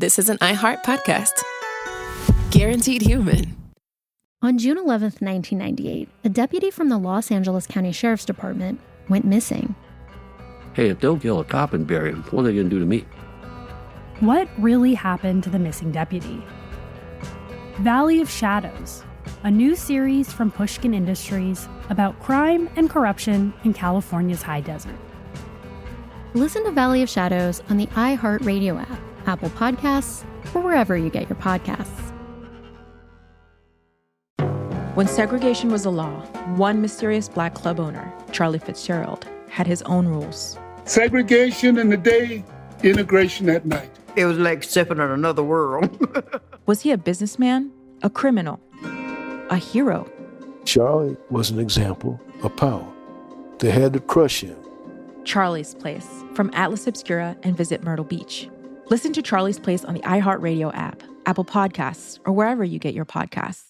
This is an iHeart podcast. Guaranteed human. On June 11th, 1998, a deputy from the Los Angeles County Sheriff's Department went missing. Hey, if they'll kill a cop and bury him, what are they going to do to me? What really happened to the missing deputy? Valley of Shadows, a new series from Pushkin Industries about crime and corruption in California's high desert. Listen to Valley of Shadows on the iHeartRadio app, Apple Podcasts, or wherever you get your podcasts. When segregation was a law, one mysterious black club owner, Charlie Fitzgerald, had his own rules. Segregation in the day, integration at night. It was like stepping on another world. Was he a businessman, a criminal, a hero? Charlie was an example of power. They had to crush him. Charlie's Place, from Atlas Obscura and Visit Myrtle Beach. Listen to Charlie's Place on the iHeartRadio app, Apple Podcasts, or wherever you get your podcasts.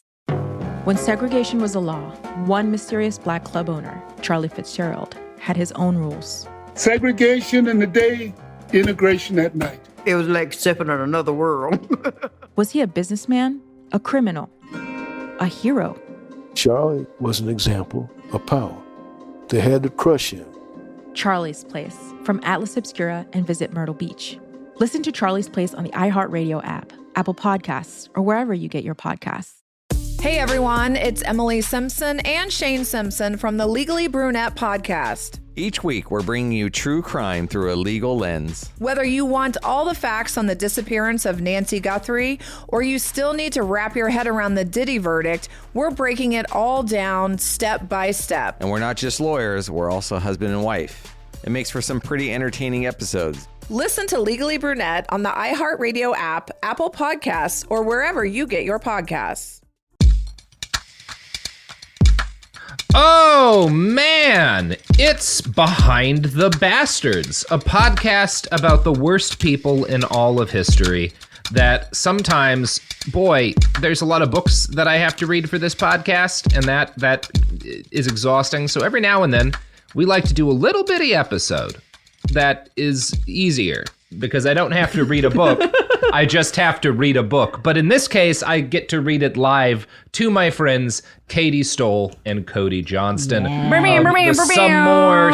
When segregation was a law, one mysterious black club owner, Charlie Fitzgerald, had his own rules. Segregation in the day, integration at night. It was like stepping on another world. Was he a businessman, a criminal, a hero? Charlie was an example of power. They had to crush him. Charlie's Place, from Atlas Obscura and Visit Myrtle Beach. Listen to Charlie's Place on the iHeartRadio app, Apple Podcasts, or wherever you get your podcasts. Hey everyone, it's Emily Simpson and Shane Simpson from the Legally Brunette podcast. Each week, we're bringing you true crime through a legal lens. Whether you want all the facts on the disappearance of Nancy Guthrie, or you still need to wrap your head around the Diddy verdict, we're breaking it all down step by step. And we're not just lawyers, we're also husband and wife. It makes for some pretty entertaining episodes. Listen to Legally Brunette on the iHeartRadio app, Apple Podcasts, or wherever you get your podcasts. Oh, man, it's Behind the Bastards, a podcast about the worst people in all of history that sometimes, boy, there's a lot of books that I have to read for this podcast, and that is exhausting. So every now and then, we like to do a little bitty episode that is easier because I don't have to read a book. I just have to read a book. But in this case, I get to read it live to my friends, Katy Stoll and Cody Johnston. The Some More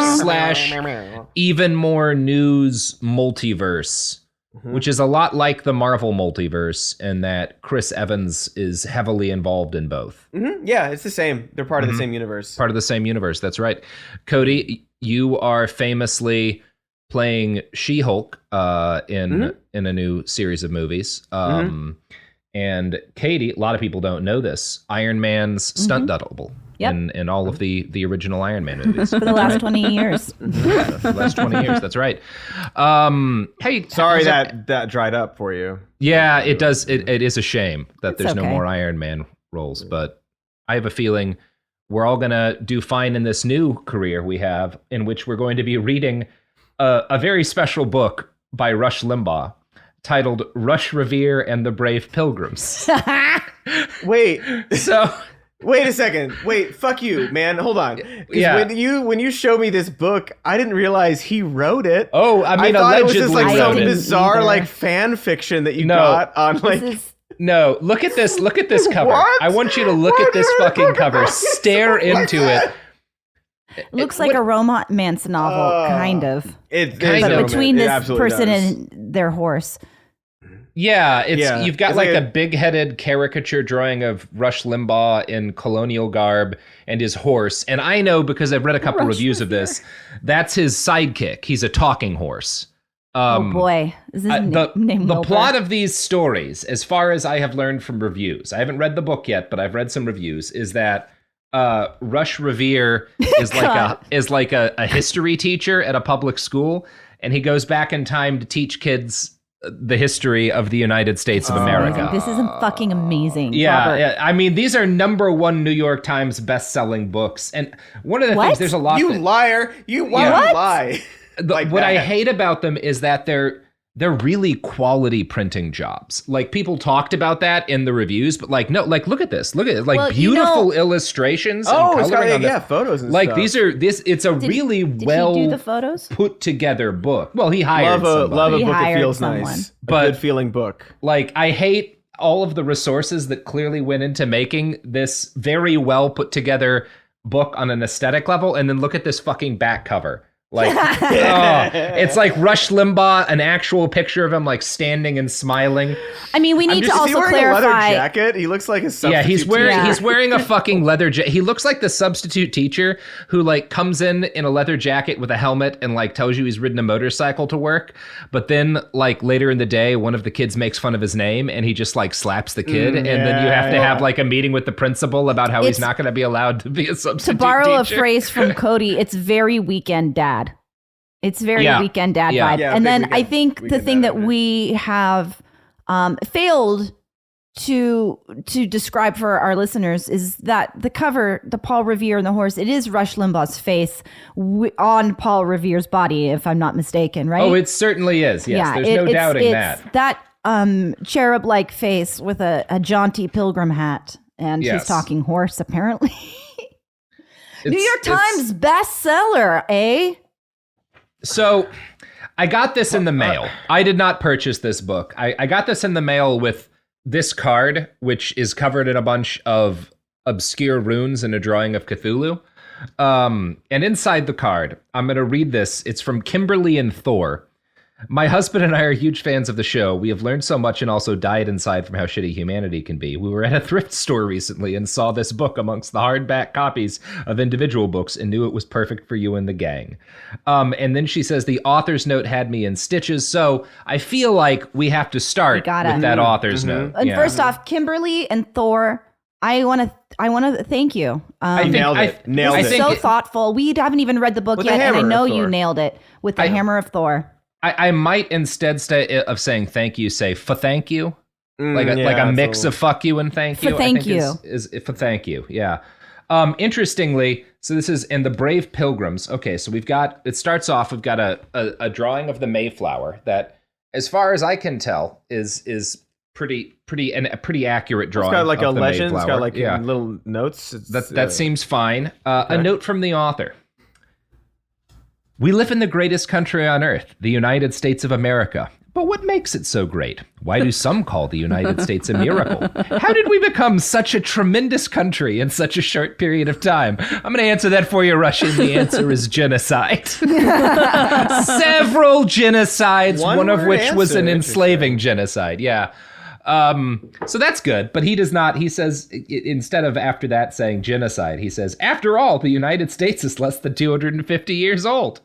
/ Even More News multiverse, which is a lot like the Marvel multiverse in that Chris Evans is heavily involved in both. Yeah, it's the same. They're part of the same universe. Part of the same universe, that's right. Cody, you are famously playing She-Hulk in a new series of movies. And Katy, a lot of people don't know this, Iron Man's stunt double in all of the original Iron Man movies. For the last 20 years. Yeah, for the last 20 years, that's right. Hey, sorry that dried up for you. Yeah, it does. It is a shame that there's no more Iron Man roles, but I have a feeling we're all going to do fine in this new career we have, in which we're going to be reading a very special book by Rush Limbaugh titled Rush Revere and the Brave Pilgrims. Wait. So... Wait a second. Wait, fuck you, man. Hold on. Yeah. When you showed me this book, I didn't realize he wrote it. Oh, I mean, thought allegedly it was just like some wrote it. bizarre like fan fiction that you got on like. No, look at this. Look at this cover. What? I want you to look at this fucking cover. Stare into it. Looks like a romance novel, kind of. But between this person and their horse. Yeah, you've got like a big-headed caricature drawing of Rush Limbaugh in colonial garb and his horse. And I know, because I've read a couple reviews of this, that's his sidekick. He's a talking horse. Oh boy, is this name the plot of these stories, as far as I have learned from reviews, I haven't read the book yet, but I've read some reviews, is that Rush Revere is like a history teacher at a public school, and he goes back in time to teach kids the history of the United States of America. This is fucking amazing. Yeah, I mean, these are #1 New York Times best-selling books, and one of the things, there's a lot. You liar! Why would you lie? What I hate about them is that they're they're really quality printing jobs. Like, people talked about that in the reviews, but like, no, like, look at this. Look at it. Like, beautiful illustrations. Oh, and it's got, on photos and like, stuff. it's a really did well he do the photos? put together book. Well, he hired somebody. Love a book that feels someone. nice. But, a good feeling book. Like, I hate all of the resources that clearly went into making this very well put together book on an aesthetic level, and then look at this fucking back cover. Like, it's like Rush Limbaugh, an actual picture of him like standing and smiling. I mean, we need to Is he also wearing clarify. a leather jacket? He looks like a substitute. Yeah, he's wearing a fucking leather jacket. He looks like the substitute teacher who like comes in a leather jacket with a helmet and like tells you he's ridden a motorcycle to work. But then like later in the day, one of the kids makes fun of his name and he just like slaps the kid. And then you have to have like a meeting with the principal about how he's not going to be allowed to be a substitute To borrow teacher. a phrase from Cody, it's very Weekend Dad. It's very Weekend Dad vibe. Yeah, and then weekend, I think the thing that we have failed to describe for our listeners is that the cover, the Paul Revere and the horse, it is Rush Limbaugh's face on Paul Revere's body, if I'm not mistaken, right? Oh, it certainly is. Yes, there's no doubting that. That cherub-like face with a jaunty pilgrim hat, and Yes. he's talking horse, apparently. New York Times bestseller, eh? So I got this in the mail. I did not purchase this book. I got this in the mail with this card, which is covered in a bunch of obscure runes and a drawing of Cthulhu. And inside the card, I'm going to read this. It's from Kimberly and Thor. My husband and I are huge fans of the show. We have learned so much and also died inside from how shitty humanity can be. We were at a thrift store recently and saw this book amongst the hardback copies of individual books and knew it was perfect for you and the gang. And then she says, the author's note had me in stitches. So I feel like we have to start with that author's note. And first off, Kimberly and Thor, I want to thank you. I nailed it. Nailed it. So thoughtful. We haven't even read the book With yet, the and I hammer know of you Thor. nailed it with the hammer of Thor. I might instead of saying thank you, say for thank you, like a mix of fuck you and thank you. For thank you is for thank you. Yeah. Interestingly, so this is in the Brave Pilgrims. Okay, so it starts off. We've got a drawing of the Mayflower that, as far as I can tell, is pretty accurate drawing. It's got like of a the legend. Mayflower. It's got like little notes. That seems fine. A note from the author. We live in the greatest country on earth, the United States of America. But what makes it so great? Why do some call the United States a miracle? How did we become such a tremendous country in such a short period of time? I'm going to answer that for you, Russian. The answer is genocide. Several genocides, one of which was an enslaving genocide. Yeah. So that's good, but he does not, he says, instead of after that saying genocide, he says, after all, the United States is less than 250 years old.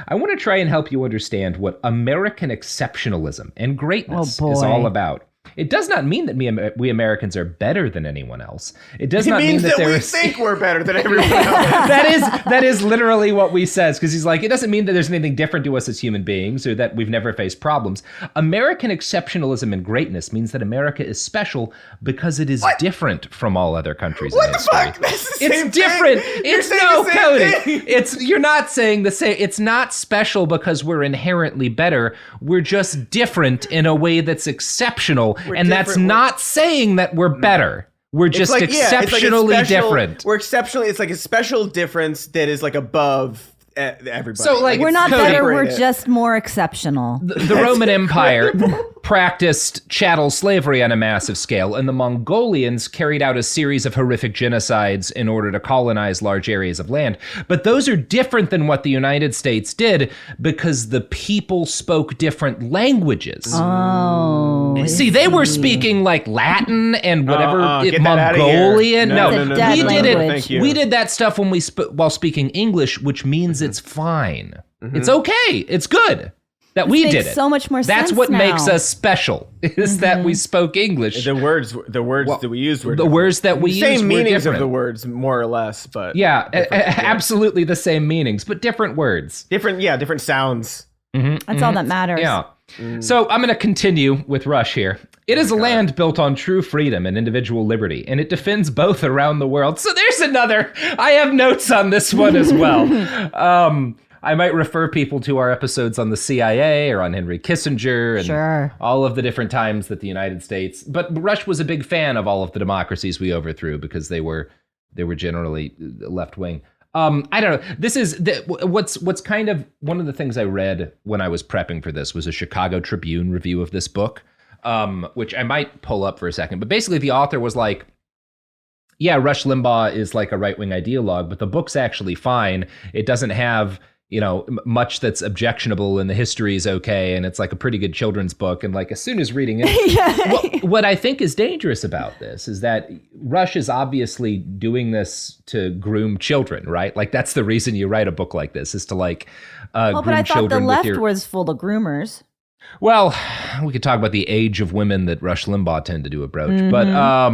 I want to try and help you understand what American exceptionalism and greatness is all about. It does not mean that we Americans are better than anyone else. It does not mean that we think we're better than everyone else. that is literally what we says, because he's like, it doesn't mean that there's anything different to us as human beings or that we've never faced problems. American exceptionalism and greatness means that America is special because it is different from all other countries in history. What the fuck? That's the It's same different. thing. It's You're no, saying the same Cody. thing. You're not saying the same. It's not special because we're inherently better. We're just different in a way that's exceptional, and that's not saying that we're better. We're just exceptionally different. We're exceptionally. It's like a special difference that is like above everybody. So, like, we're not Cody, better, we're just more exceptional. The Roman Empire practiced chattel slavery on a massive scale, and the Mongolians carried out a series of horrific genocides in order to colonize large areas of land. But those are different than what the United States did because the people spoke different languages. Oh. See, they were speaking like Latin and whatever get that outta here. Mongolian. No, we did it. Thank you. We did that stuff when while speaking English, which means it's fine. It's okay. It's good that we did it. So much more sense. That's what now. makes us special. Is that we spoke English. The words that we used were the words that we used same were meanings different. of the words, more or less, but absolutely the same meanings, but different words. Different sounds. That's all that matters. Yeah. So I'm going to continue with Rush here. It is a land built on true freedom and individual liberty, and it defends both around the world. So there's another. I have notes on this one as well. I might refer people to our episodes on the CIA or on Henry Kissinger and all of the different times that the United States. But Rush was a big fan of all of the democracies we overthrew because they were generally left wing. I don't know. This is what's kind of one of the things I read when I was prepping for this was a Chicago Tribune review of this book, which I might pull up for a second. But basically, the author was like, yeah, Rush Limbaugh is like a right-wing ideologue, but the book's actually fine. It doesn't have, much that's objectionable, and the history is okay, and it's like a pretty good children's book. And like as soon as reading it, what I think is dangerous about this is that Rush is obviously doing this to groom children, right? Like that's the reason you write a book like this is to like groom but I thought the children left was full of groomers. Well, we could talk about the age of women that Rush Limbaugh tended to approach, but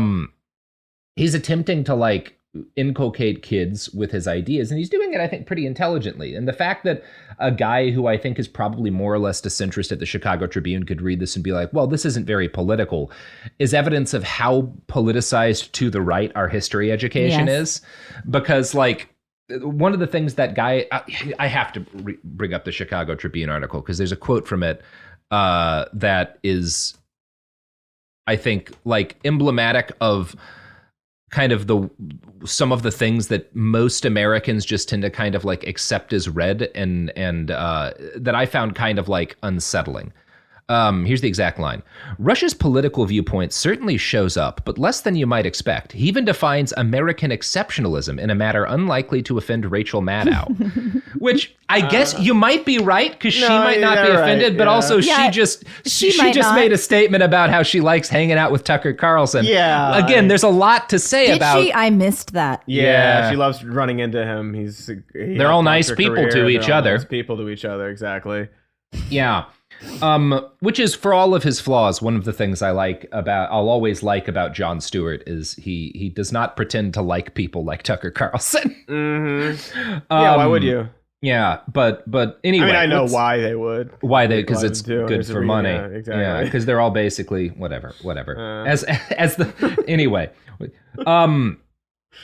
he's attempting to like inculcate kids with his ideas, and he's doing it, I think, pretty intelligently. And the fact that a guy who I think is probably more or less a centrist at the Chicago Tribune could read this and be like, well, this isn't very political, is evidence of how politicized to the right our history education is. Because like one of the things that guy, I have to bring up the Chicago Tribune article because there's a quote from it that is, I think, like emblematic of kind of some of the things that most Americans just tend to kind of like accept as read and that I found kind of like unsettling. Here's the exact line. Rush's political viewpoint certainly shows up, but less than you might expect. He even defines American exceptionalism in a manner unlikely to offend Rachel Maddow, which I guess you might be right because she might not be offended, but also she just made a statement about how she likes hanging out with Tucker Carlson. Yeah. Again, there's a lot to say about. Did she? I missed that. Yeah, she loves running into him. They're all nice people to each other. Nice people to each other, exactly. Yeah. Which is, for all of his flaws, one of the things I'll always like about Jon Stewart is he does not pretend to like people like Tucker Carlson. Mm-hmm. Why would you? Yeah, but anyway. I mean, I know why they would. Because it's good for money. Yeah, exactly. Yeah, because they're all basically whatever. Anyway.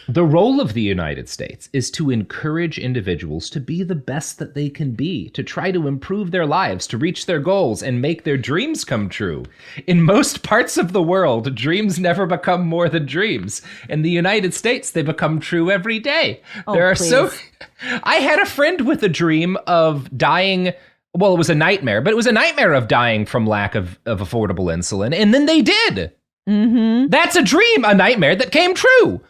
The role of the United States is to encourage individuals to be the best that they can be, to try to improve their lives, to reach their goals, and make their dreams come true. In most parts of the world, dreams never become more than dreams. In the United States, they become true every day. I had a friend with a dream of dying. Well, it was a nightmare, but it was a nightmare of dying from lack of affordable insulin. And then they did. Mm-hmm. That's a dream, a nightmare that came true.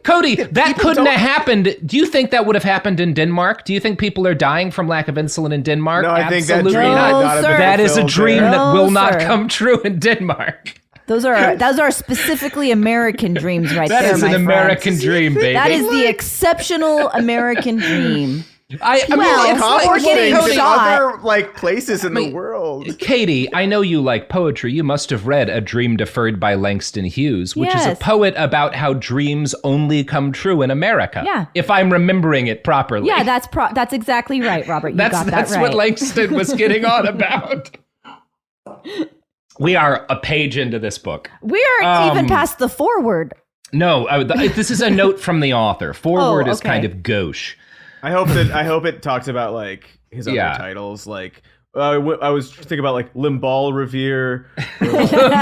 Cody, that couldn't have happened. Do you think that would have happened in Denmark? Do you think people are dying from lack of insulin in Denmark? No, I think Absolutely not. That is a dream that will not come true in Denmark. Those are specifically American dreams right there, That is an American dream, baby. That is the exceptional American dream. We're getting shot. Other like places in the world. Katy, I know you like poetry. You must have read A Dream Deferred by Langston Hughes, which is a poet about how dreams only come true in America. Yeah. If I'm remembering it properly. Yeah, that's exactly right, Robert. That's what Langston was getting on about. We are a page into this book. We aren't even past the foreword. No, this is a note from the author. Foreword is kind of gauche. I hope it talks about like his other titles. Like I was thinking about like Limbaugh Revere,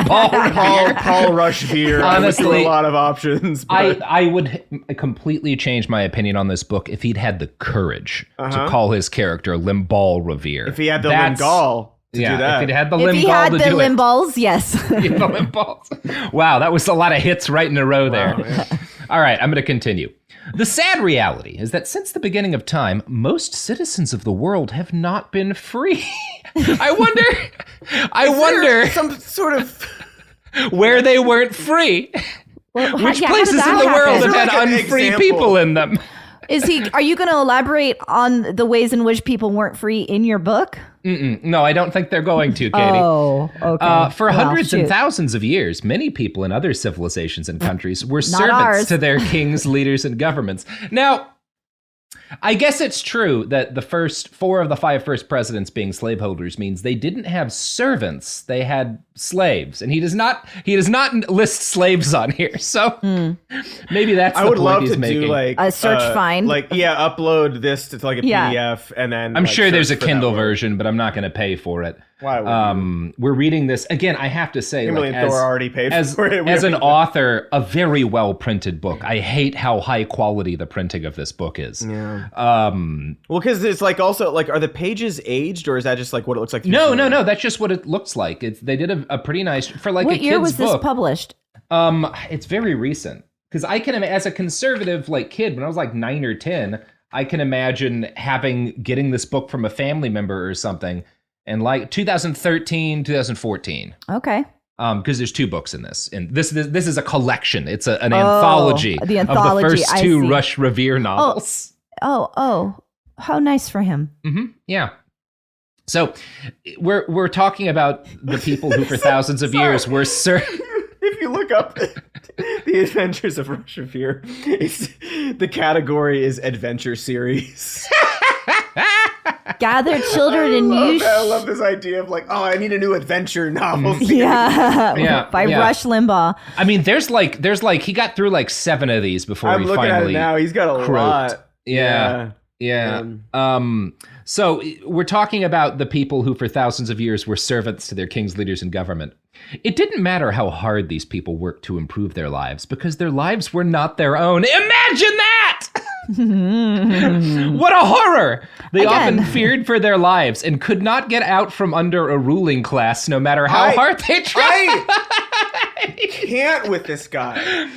Paul Rush Beer. Honestly, a lot of options. But I would completely change my opinion on this book if he'd had the courage to call his character Limbaugh Revere. If he had the Limbaugh. Do that. If he had the Limballs, yes. The Limballs. Wow, that was a lot of hits right in a row there. Yeah. All right, I'm going to continue. The sad reality is that since the beginning of time, most citizens of the world have not been free. I wonder some sort of where they weren't free. Which places in the world have had unfree people in them? Are you going to elaborate on the ways in which people weren't free in your book? No, I don't think they're going to, Katy. Oh, okay. For hundreds and thousands of years, many people in other civilizations and countries were servants to their kings, leaders, and governments. Now, I guess it's true that the first 4 of the 5 first presidents being slaveholders means they didn't have servants; they had slaves, and he does not list slaves on here. So maybe that's the point he's making. Do like a search find, upload this to like a PDF, and then I'm sure there's a Kindle version, but I'm not going to pay for it. Why would we're reading this again. I have to say, Thor already paid for it. As an author, a very well printed book. I hate how high quality the printing of this book is. Yeah. Well, because it's like also like, are the pages aged, or is that just like what it looks like? No. That's just what it looks like. They did a pretty nice for like what a kid's year was book. this published? It's very recent because I can, as a conservative like kid, when I was like 9 or 10, I can imagine getting this book from a family member or something. And like 2013, 2014. Okay. Because there's 2 books in this. And this is a collection. It's an anthology of the first 2 Rush Revere novels. Oh. How nice for him. Mm-hmm. Yeah. So we're talking about the people who for thousands of years were If you look up the Adventures of Rush Revere, the category is adventure series. Gather children and you. I love this idea of like, oh, I need a new adventure novel series. By Rush Limbaugh. I mean, there's like he got through like 7 of these before I'm he looking finally. At it now. He's got a lot. Yeah. So we're talking about the people who for thousands of years were servants to their kings, leaders, and government. It didn't matter how hard these people worked to improve their lives because their lives were not their own. Imagine that! What a horror! They often feared for their lives and could not get out from under a ruling class no matter how hard they tried. I can't with this guy.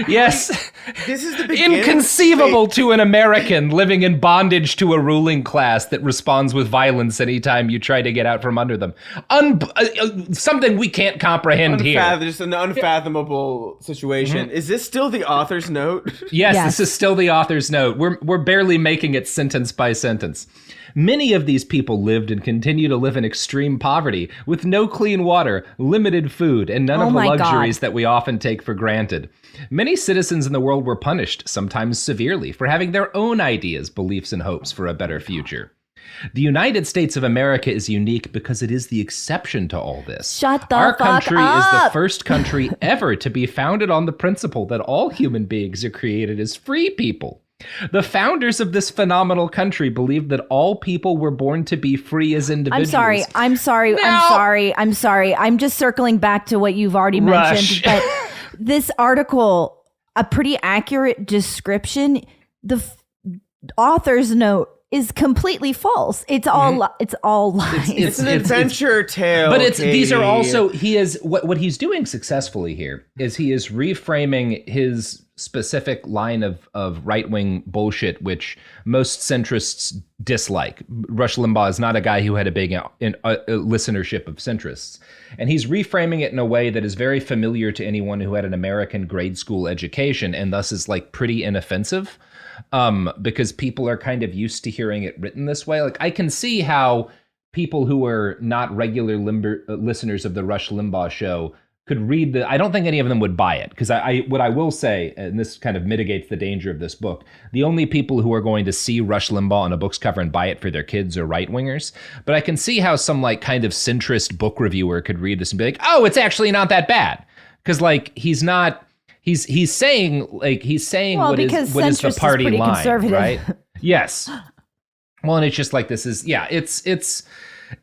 Yes. This is the beginning. Inconceivable to an American living in bondage to a ruling class that responds with violence anytime you try to get out from under them. Something we can't comprehend here. Just an unfathomable situation. Mm-hmm. Is this still the author's note? Yes, this is still the author's note. We're barely making it sentence by sentence. Many of these people lived and continue to live in extreme poverty with no clean water, limited food, and none of the luxuries that we often take for granted. Many citizens in the world were punished, sometimes severely, for having their own ideas, beliefs, and hopes for a better future. The United States of America is unique because it is the exception to all this. Our country is the first country ever to be founded on the principle that all human beings are created as free people. The founders of this phenomenal country believed that all people were born to be free as individuals. I'm sorry. I'm just circling back to what you've already mentioned. But this article, a pretty accurate description, the author's note is completely false. It's all lies. It's an adventure tale. But these are also, what he's doing successfully here is he is reframing his specific line of right-wing bullshit, which most centrists dislike. Rush Limbaugh is not a guy who had a big listenership of centrists. And he's reframing it in a way that is very familiar to anyone who had an American grade school education and thus is like pretty inoffensive. Because people are kind of used to hearing it written this way. Like I can see how people who are not regular listeners of the Rush Limbaugh show could read I don't think any of them would buy it, because what I will say, and this kind of mitigates the danger of this book, the only people who are going to see Rush Limbaugh on a book's cover and buy it for their kids are right-wingers. But I can see how some like kind of centrist book reviewer could read this and be like, oh, it's actually not that bad. Because like he's saying what is the party line, right? Yes. Well, and it's just like, this is,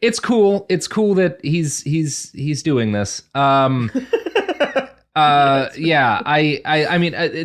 it's cool. It's cool that he's doing this. I mean,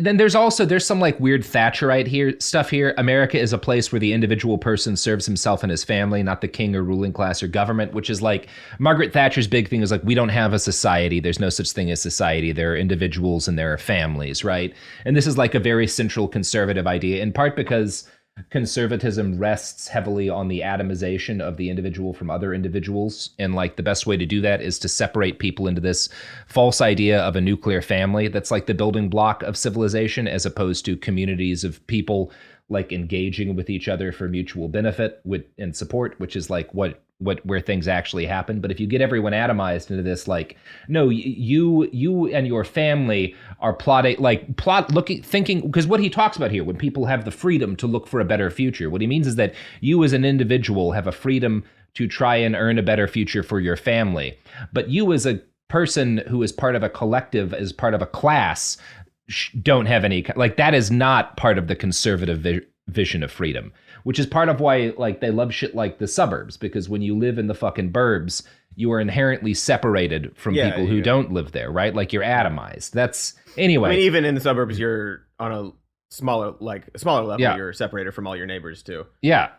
then there's some like weird Thatcherite stuff here. America is a place where the individual person serves himself and his family, not the king or ruling class or government, which is like Margaret Thatcher's big thing is like, we don't have a society. There's no such thing as society. There are individuals and there are families, right? And this is like a very central conservative idea, in part because conservatism rests heavily on the atomization of the individual from other individuals. And like the best way to do that is to separate people into this false idea of a nuclear family that's like the building block of civilization, as opposed to communities of people like engaging with each other for mutual benefit and support, which is like what where things actually happen. But if you get everyone atomized into this, like, no, you and your family are thinking, because what he talks about here, when people have the freedom to look for a better future, what he means is that you as an individual have a freedom to try and earn a better future for your family. But you as a person who is part of a collective, as part of a class, don't have any, like, that is not part of the conservative vision of freedom, which is part of why, like, they love shit like The Suburbs, because when you live in the fucking burbs, you are inherently separated from people who don't live there, right? Like, you're atomized. That's, anyway. I mean, even in the suburbs, you're on a smaller level. Yeah. You're separated from all your neighbors too. Yeah.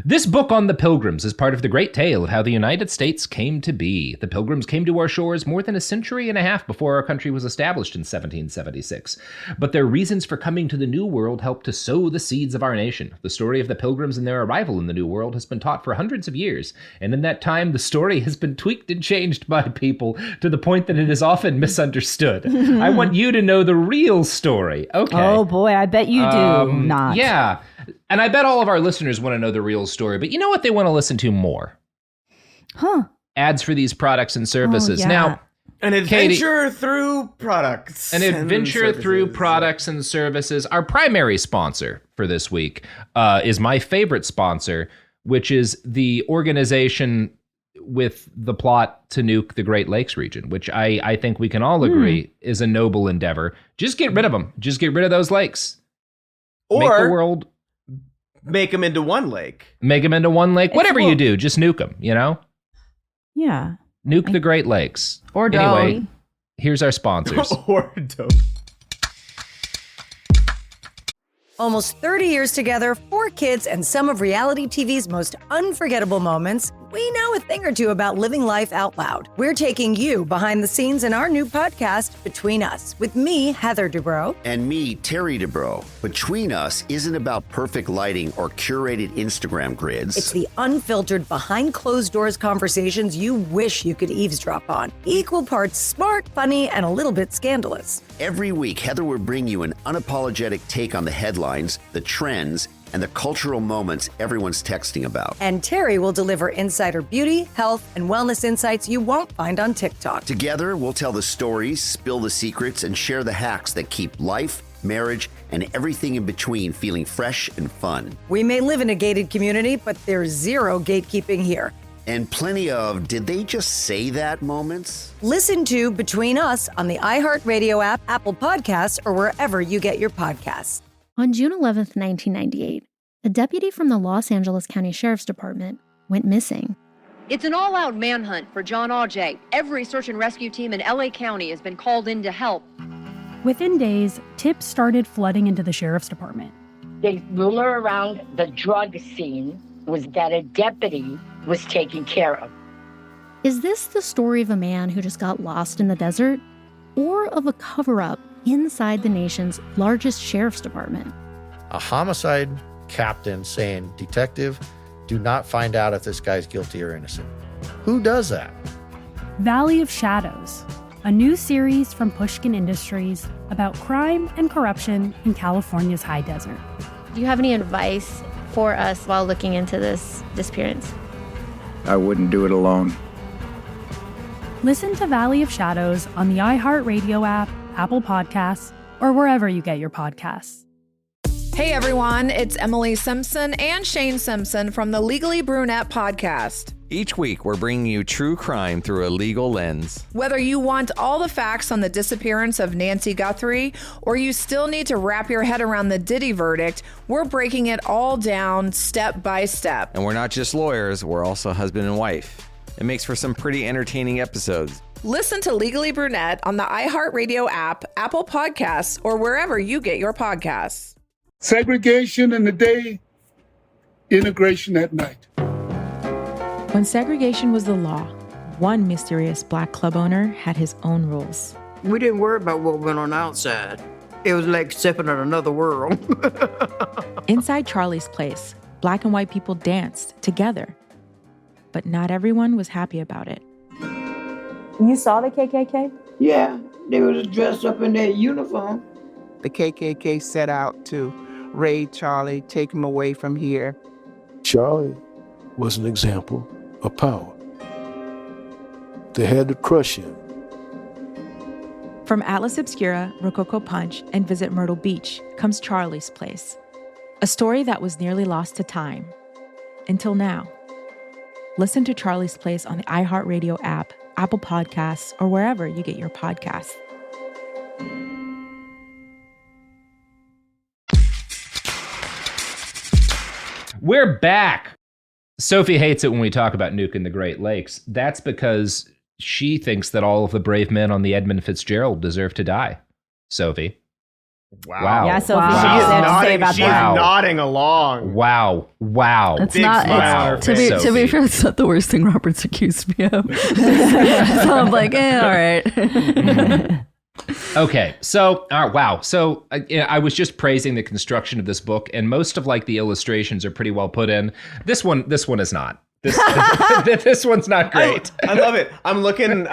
This book on the Pilgrims is part of the great tale of how the United States came to be. The Pilgrims came to our shores more than a century and a half before our country was established in 1776. But their reasons for coming to the New World helped to sow the seeds of our nation. The story of the Pilgrims and their arrival in the New World has been taught for hundreds of years, and in that time, the story has been tweaked and changed by people to the point that it is often misunderstood. I want you to know the real story. Okay. Oh boy, I bet you do not. Yeah. And I bet all of our listeners want to know the real story, but you know what they want to listen to more? Huh. Ads for these products and services. Oh, yeah. Now, an adventure through products. An adventure through products and services. Our primary sponsor for this week is my favorite sponsor, which is the organization with the plot to nuke the Great Lakes region, which I think we can all agree is a noble endeavor. Just get rid of them. Just get rid of those lakes. Or make the world... Make them into one lake. Make them into one lake. Whatever you do, just nuke them, you know? Yeah. Nuke the Great Lakes. Or don't. Anyway, here's our sponsors. Or don't. Almost 30 years together, 4 kids, and some of reality TV's most unforgettable moments, we know a thing or two about living life out loud. We're taking you behind the scenes in our new podcast, Between Us, with me, Heather Dubrow. And me, Terry Dubrow. Between Us isn't about perfect lighting or curated Instagram grids. It's the unfiltered, behind closed doors conversations you wish you could eavesdrop on. Equal parts smart, funny, and a little bit scandalous. Every week, Heather will bring you an unapologetic take on the headlines, the trends, and the cultural moments everyone's texting about. And Terry will deliver insider beauty, health, and wellness insights you won't find on TikTok. Together, we'll tell the stories, spill the secrets, and share the hacks that keep life, marriage, and everything in between feeling fresh and fun. We may live in a gated community, but there's zero gatekeeping here. And plenty of did they just say that moments? Listen to Between Us on the iHeartRadio app, Apple Podcasts, or wherever you get your podcasts. On June 11th, 1998, a deputy from the Los Angeles County Sheriff's Department went missing. It's an all-out manhunt for John Auger. Every search and rescue team in LA County has been called in to help. Within days, tips started flooding into the Sheriff's Department. The rumor around the drug scene was that a deputy was taken care of. Is this the story of a man who just got lost in the desert? Or of a cover-up inside the nation's largest sheriff's department? A homicide captain saying, "Detective, do not find out if this guy's guilty or innocent." Who does that? Valley of Shadows, a new series from Pushkin Industries about crime and corruption in California's high desert. Do you have any advice for us while looking into this disappearance? I wouldn't do it alone. Listen to Valley of Shadows on the iHeartRadio app, Apple Podcasts, or wherever you get your podcasts. Hey everyone, it's Emily Simpson and Shane Simpson from the Legally Brunette podcast. Each week, we're bringing you true crime through a legal lens. Whether you want all the facts on the disappearance of Nancy Guthrie, or you still need to wrap your head around the Diddy verdict, we're breaking it all down step by step. And we're not just lawyers, we're also husband and wife. It makes for some pretty entertaining episodes. Listen to Legally Brunette on the iHeartRadio app, Apple Podcasts, or wherever you get your podcasts. Segregation in the day, integration at night. When segregation was the law, one mysterious black club owner had his own rules. We didn't worry about what went on outside. It was like stepping in another world. Inside Charlie's place, black and white people danced together. But not everyone was happy about it. You saw the KKK? Yeah, they was dressed up in their uniform. The KKK set out to raid Charlie, take him away from here. Charlie was an example of power. They had to crush him. From Atlas Obscura, Rococo Punch, and Visit Myrtle Beach comes Charlie's Place, a story that was nearly lost to time. Until now. Listen to Charlie's Place on the iHeartRadio app, Apple Podcasts, or wherever you get your podcasts. We're back. Sophie hates it when we talk about nuking the Great Lakes. That's because she thinks that all of the brave men on the Edmund Fitzgerald deserve to die. Sophie. Wow. Yeah, Sophie, She wow. is nodding, about she's that. nodding along. Wow. It's Big not. smile on her To face. be fair, it's not the worst thing Robert's accused me of. So I'm like, all right. Okay, so wow. So I was just praising the construction of this book, and most of like the illustrations are pretty well put in. This one is not. This one's not great. I love it. I'm looking.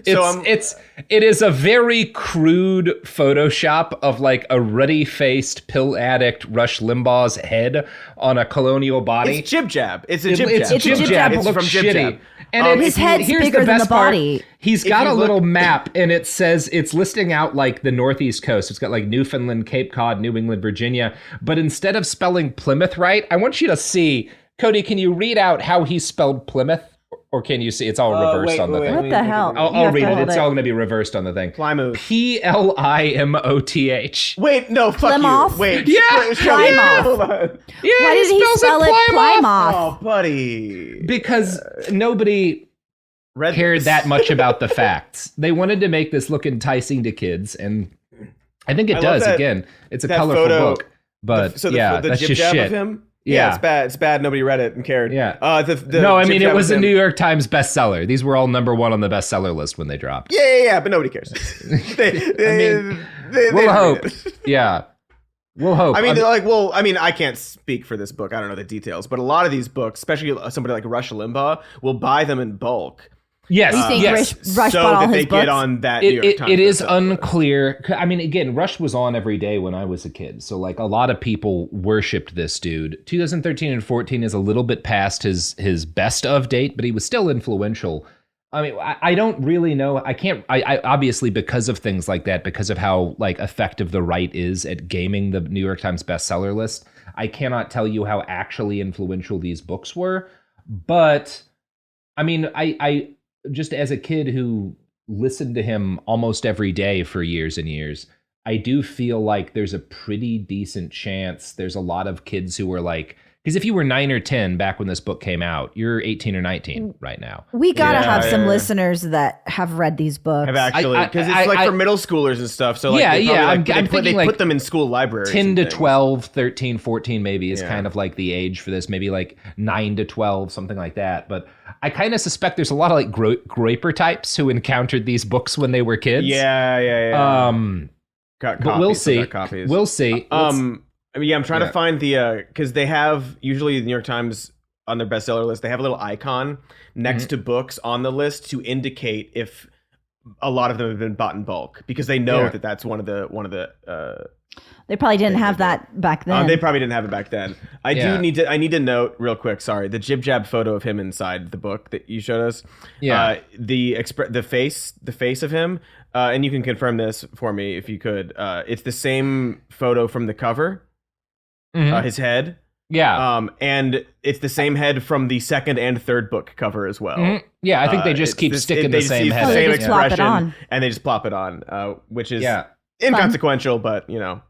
It is a very crude Photoshop of like a ruddy-faced pill addict Rush Limbaugh's head on a colonial body. It's Jib Jab. It's a Jib Jab. It's Jib Jab. It It's looks from Jib shitty. Jab. And his head's here's bigger the than best the part. body. He's got a little map, and it says it's listing out like the Northeast coast. It's got like Newfoundland, Cape Cod, New England, Virginia. But instead of spelling Plymouth right, I want you to see. Cody, can you read out how he spelled Plymouth? Or can you see? It's all reversed on the thing. What the hell? I'll read it. It's all going to be reversed on the thing. Plymouth. Plimoth. Wait, no, fuck Plymouth? you. Wait. Yeah. Hold on. Yeah, Why did he spell it Plymouth? Oh, buddy. Because nobody cared that much about the facts. They wanted to make this look enticing to kids, and I think it does. Again, it's a colorful book, but the that's Jib just Jab shit. of him? Yeah, it's bad. It's bad. Nobody read it and cared. Yeah. No, I mean, it was a New York Times bestseller. These were all #1 on the bestseller list when they dropped. Yeah, but nobody cares. We'll hope. Yeah. We'll hope. I mean, I can't speak for this book. I don't know the details, but a lot of these books, especially somebody like Rush Limbaugh, will buy them in bulk. Yes, You think Rush so bought all that his they books? get on that New York Times. It is unclear. I mean, again, Rush was on every day when I was a kid. So, like, a lot of people worshipped this dude. 2013 and 14 is a little bit past his best of date, but he was still influential. I mean, I don't really know. I obviously, because of things like that, because of how, like, effective the right is at gaming the New York Times bestseller list, I cannot tell you how actually influential these books were. But, I mean, I just as a kid who listened to him almost every day for years and years, I do feel like there's a pretty decent chance there's a lot of kids who were like, because if you were 9 or 10 back when this book came out, you're 18 or 19 right now. We gotta have some listeners that have read these books. Have actually, because it's like for middle schoolers and stuff. So like, I'm thinking they like put them in school libraries. 10 to 12, 13, 14 maybe is kind of like the age for this. Maybe like 9 to 12, something like that. But I kind of suspect there's a lot of like graper types who encountered these books when they were kids. Yeah. But we'll see. We'll see. I mean, I'm trying to find the because they have usually the New York Times on their bestseller list. They have a little icon next to books on the list to indicate if a lot of them have been bought in bulk, because they know that that's one of the. They probably didn't have that back then. They probably didn't have it back then. I need to note real quick. Sorry, the Jib Jab photo of him inside the book that you showed us. Yeah. The face of him, and you can confirm this for me if you could. It's the same photo from the cover. His head. Yeah. And it's the same head from the second and third book cover as well. Yeah, I think they just keep sticking the same head. The same just plop it expression, on. and they just plop it on, which is Yeah. inconsequential, but you know.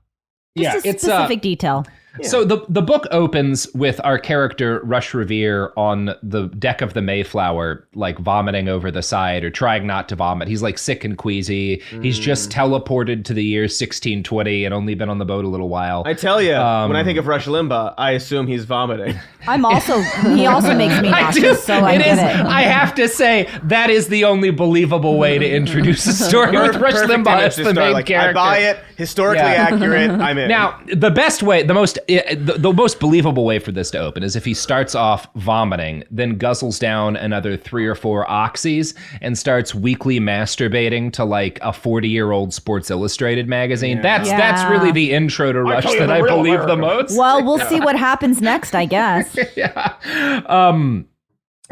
Just a specific detail. So the book opens with our character Rush Revere on the deck of the Mayflower, like vomiting over the side or trying not to vomit. He's like sick and queasy. He's just teleported to the year 1620 and only been on the boat a little while. I tell you, when I think of Rush Limbaugh, I assume he's vomiting. He also makes me nauseous, so I get it. I have to say, that is the only believable way to introduce a story with Rush Limbaugh as the main character. I buy it, historically accurate, I'm in. Now, the best way, the most the most believable way for this to open is if he starts off vomiting, then guzzles down another 3 or 4 oxys and starts weekly masturbating to like a 40-year-old Sports Illustrated magazine. That's really the intro to Rush that I believe the most. Well, we'll see what happens next, I guess.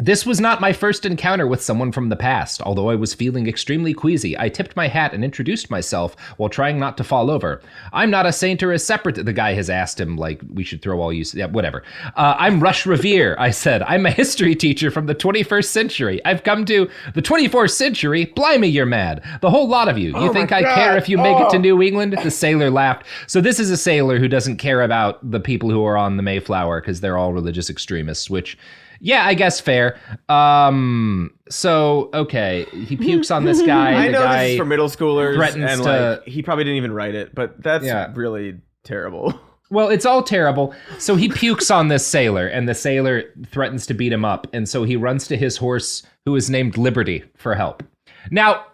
This was not my first encounter with someone from the past. Although I was feeling extremely queasy, I tipped my hat and introduced myself while trying not to fall over. I'm not a saint or a separate, the guy has asked him, like, we should throw all you, yeah, whatever. I'm Rush Revere, I said. I'm a history teacher from the 21st century. I've come to the 24th century? Blimey, you're mad. The whole lot of you. You think I care if you make it to New England? The sailor laughed. So this is a sailor who doesn't care about the people who are on the Mayflower because they're all religious extremists, which... yeah, I guess fair. So, okay, he pukes on this guy. I know guy this is for middle schoolers, threatens and to, like he probably didn't even write it, but that's really terrible. Well, it's all terrible. So he pukes on this sailor, and the sailor threatens to beat him up, and so he runs to his horse, who is named Liberty, for help. Now,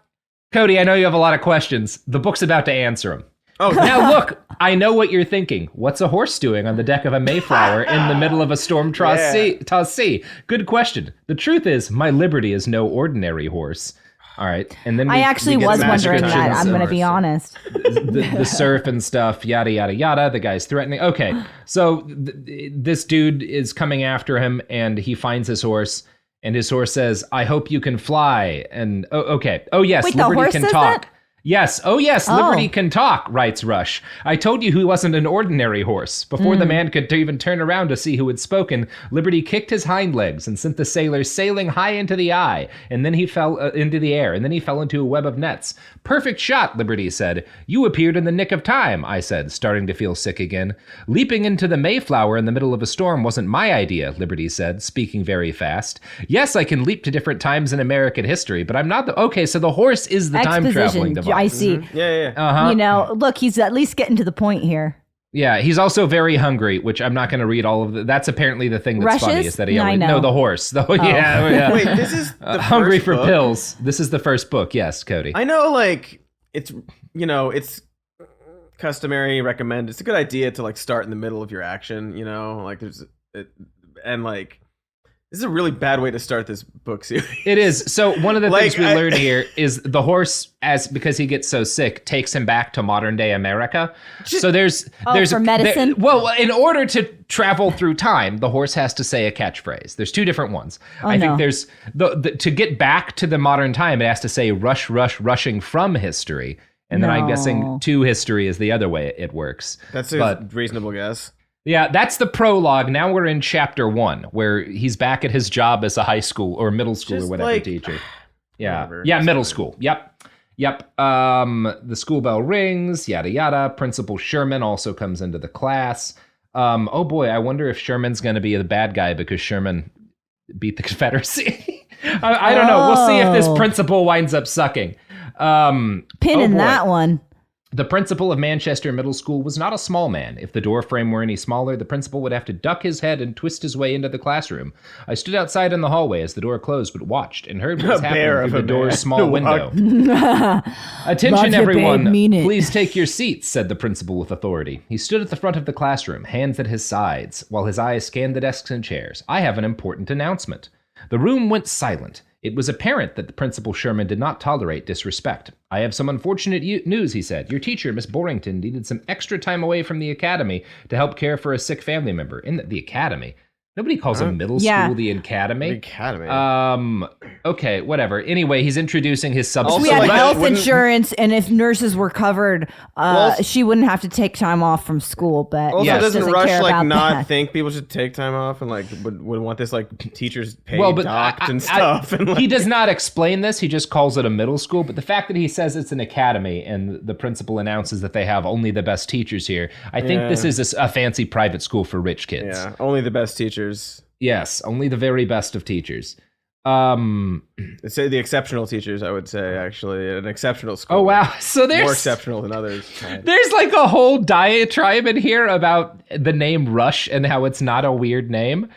Cody, I know you have a lot of questions. The book's about to answer them. Oh, now look, I know what you're thinking. What's a horse doing on the deck of a Mayflower in the middle of a storm-tossed sea? Good question. The truth is, my Liberty is no ordinary horse. All right, and then I actually was wondering that. I'm going to be honest. The surf and stuff, yada yada yada. The guy's threatening. Okay, so this dude is coming after him, and he finds his horse, and his horse says, "I hope you can fly." And okay, yes, wait, Liberty can talk. That? Yes. Oh, yes. Liberty can talk, writes Rush. I told you he wasn't an ordinary horse. Before the man could even turn around to see who had spoken, Liberty kicked his hind legs and sent the sailor sailing high into the eye. And then he fell into the air. And then he fell into a web of nets. Perfect shot, Liberty said. You appeared in the nick of time, I said, starting to feel sick again. Leaping into the Mayflower in the middle of a storm wasn't my idea, Liberty said, speaking very fast. Yes, I can leap to different times in American history, but I'm not the... Okay, so the horse is the time-traveling device. I see. Mm-hmm. Yeah. Uh-huh. You know, look, he's at least getting to the point here. Yeah, he's also very hungry, which I'm not going to read all of. That's apparently the thing that's Rushes? funny is that he No, always... I know. No, the horse. Yeah. Wait, this is the Hungry first for book? Pills. This is the first book. Yes, Cody. I know, like, it's, it's customary, recommend. It's a good idea to, like, start in the middle of your action, like, and, like, this is a really bad way to start this book series. It is. So one of the things we learn here is the horse, because he gets so sick, takes him back to modern day America. So there's for medicine? In order to travel through time, the horse has to say a catchphrase. There's 2 different ones. I think there's to get back to the modern time, it has to say rush, rushing from history. And then I'm guessing to history is the other way it works. That's a reasonable guess. Yeah, that's the prologue. Now we're in chapter 1, where he's back at his job as a high school or middle school or whatever teacher. Yeah, middle school. Yep. The school bell rings, yada yada. Principal Sherman also comes into the class. Oh boy, I wonder if Sherman's going to be the bad guy because Sherman beat the Confederacy. I don't know. We'll see if this principal winds up sucking. Pinning that one. The principal of Manchester Middle School was not a small man. If the door frame were any smaller, the principal would have to duck his head and twist his way into the classroom. I stood outside in the hallway as the door closed, but watched and heard what was happening through the door's small window. Attention, everyone. Please take your seats, said the principal with authority. He stood at the front of the classroom, hands at his sides, while his eyes scanned the desks and chairs. I have an important announcement. The room went silent. It was apparent that the Principal Sherman did not tolerate disrespect. I have some unfortunate news, he said. Your teacher, Miss Borrington, needed some extra time away from the academy to help care for a sick family member. In the academy? Nobody calls a middle school the academy. The academy. Okay, whatever. Anyway, he's introducing his substance. We had health insurance, and if nurses were covered, she wouldn't have to take time off from school. But also, doesn't Rush not that. Think people should take time off and would want this teachers paid docked and stuff? He does not explain this. He just calls it a middle school. But the fact that he says it's an academy and the principal announces that they have only the best teachers here, I think this is a fancy private school for rich kids. Yeah, only the best teachers. Yes, only the very best of teachers. Let's say the exceptional teachers, I would say, actually, an exceptional school. Oh, wow. So there's more exceptional than others. There's like a whole diatribe in here about the name Rush and how it's not a weird name.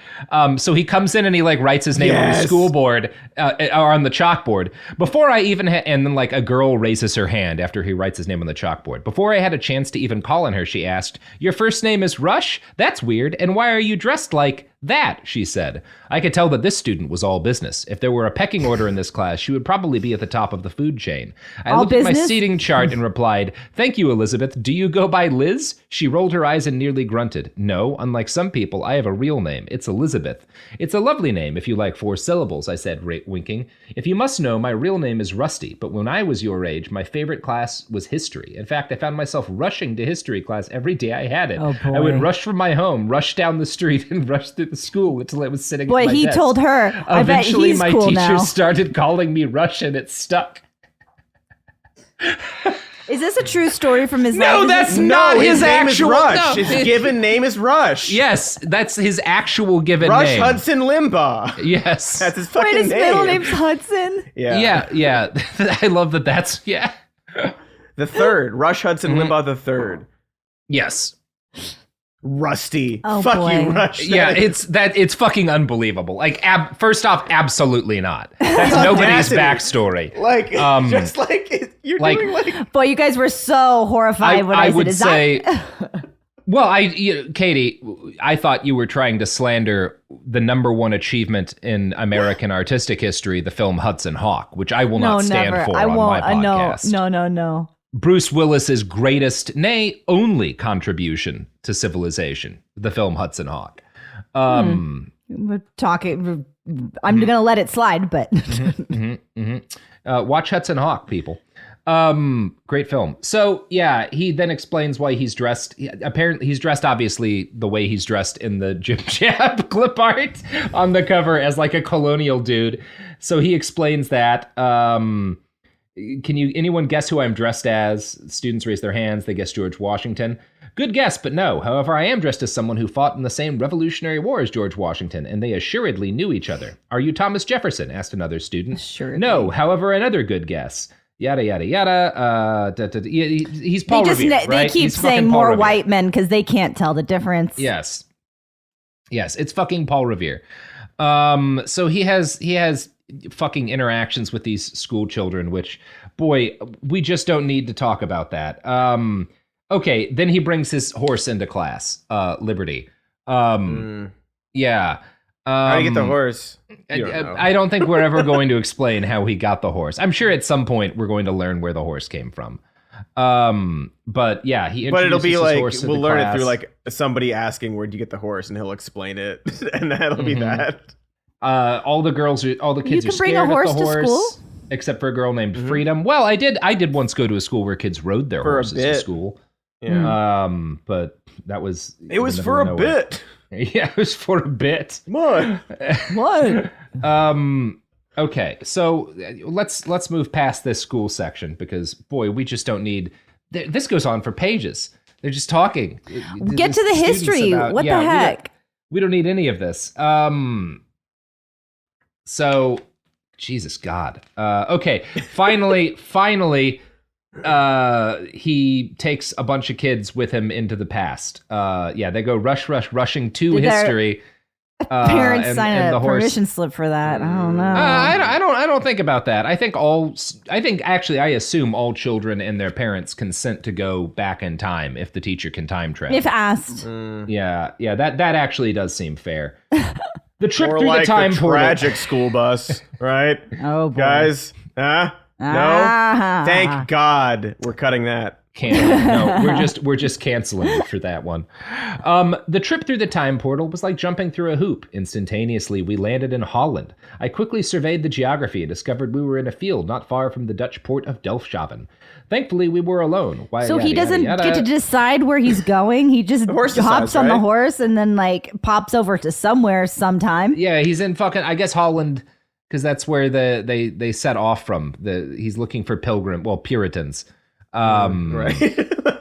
So he comes in and he like writes his name on the school board or on the chalkboard. Before I even and then like a girl raises her hand after he writes his name on the chalkboard. Before I had a chance to even call on her, she asked, "Your first name is Rush? That's weird. And why are you dressed like that?" she said. I could tell that this student was all business. If there were a pecking order in this class, she would probably be at the top of the food chain. I looked at my seating chart and replied, "Thank you, Elizabeth. Do you go by Liz?" She rolled her eyes and nearly grunted. "No, unlike some people, I have a real name. It's Elizabeth." "It's a lovely name if you like 4 syllables, I said, winking. "If you must know, my real name is Rusty, but when I was your age, my favorite class was history. In fact, I found myself rushing to history class every day I had it. Oh, boy. I would rush from my home, rush down the street, and rush through the school until I was sitting at my Boy, he desk. told her. I bet Eventually, he's my cool teacher now. started calling me Rush, and it stuck. Is this a true story from his life? No, that's not his name actual is Rush. no. His given name is Rush. Yes, that's his actual given Rush name. Hudson Limbaugh. Yes. That's his fucking Wait, his name. middle name's Hudson? Yeah. I love that that's, The third. Rush Hudson Limbaugh the third. Yes. Rusty. Oh, Fuck boy. you, Rush. Yeah, it's fucking unbelievable. Like, first off, absolutely not. That's nobody's backstory. Like, just like, you're like- doing like... Boy, you guys were so horrified when I said, would is say, that... well, Katie, I thought you were trying to slander the #1 achievement in American artistic history, the film Hudson Hawk, which I will not stand for I on won't. my podcast. No. Bruce Willis's greatest, nay, only contribution to civilization, the film Hudson Hawk. We're talking. I'm going to let it slide, but. Watch Hudson Hawk, people. Great film. So yeah, he then explains why he's dressed. Apparently, he's dressed obviously the way he's dressed in the Jim Jab clip art on the cover as like a colonial dude. So he explains that. Anyone guess who I'm dressed as? Students raise their hands. They guess George Washington. Good guess, but no. However, I am dressed as someone who fought in the same Revolutionary War as George Washington, and they assuredly knew each other. Are you Thomas Jefferson? Asked another student. Assuredly. No. However, another good guess. Yada, yada, yada. He's Paul Revere, They right? keep He's fucking saying Paul more Revere. white men because they can't tell the difference. Yes, it's fucking Paul Revere. So he has fucking interactions with these school children, which, boy, we just don't need to talk about that. Okay, then he brings his horse into class, Liberty. Yeah. How do you get the horse? I don't think we're ever going to explain how he got the horse. I'm sure at some point we're going to learn where the horse came from. But yeah, he introduces But it'll be his like, horse we'll into learn class. it through like somebody asking, where'd you get the horse? And he'll explain it. And that'll be that. All the kids You are can bring scared a of horse the to horse, school? except for a girl named Freedom. Well, I did once go to a school where kids rode their For a horses to bit. school. Yeah. But that was It was in the for middle a of nowhere. bit. Yeah, it was for a bit. What? What? Okay, so let's move past this school section because, boy, we just don't need. This goes on for pages. They're just talking. Get to the Students history. What the heck? We don't need any of this. So, Jesus God. Okay, finally, he takes a bunch of kids with him into the past. They go rushing to Did their history. Parents and sign the a horse. permission slip for that. I don't know. I don't think about that. I assume all children and their parents consent to go back in time if the teacher can time travel. If asked. Yeah, that actually does seem fair. The trip Or through like the time the portal. tragic school bus, right? Oh, boy. Guys, no? Thank God we're cutting that. We're just canceling for that one. The trip through the time portal was like jumping through a hoop. Instantaneously, we landed in Holland. I quickly surveyed the geography and discovered we were in a field not far from the Dutch port of Delfshaven. Thankfully, we were alone. So he doesn't get to decide where he's going. He just horse hops decides, on the right? horse and then like pops over to somewhere sometime. Yeah, he's in fucking, I guess, Holland, because that's where they set off from. He's looking for Puritans. Right.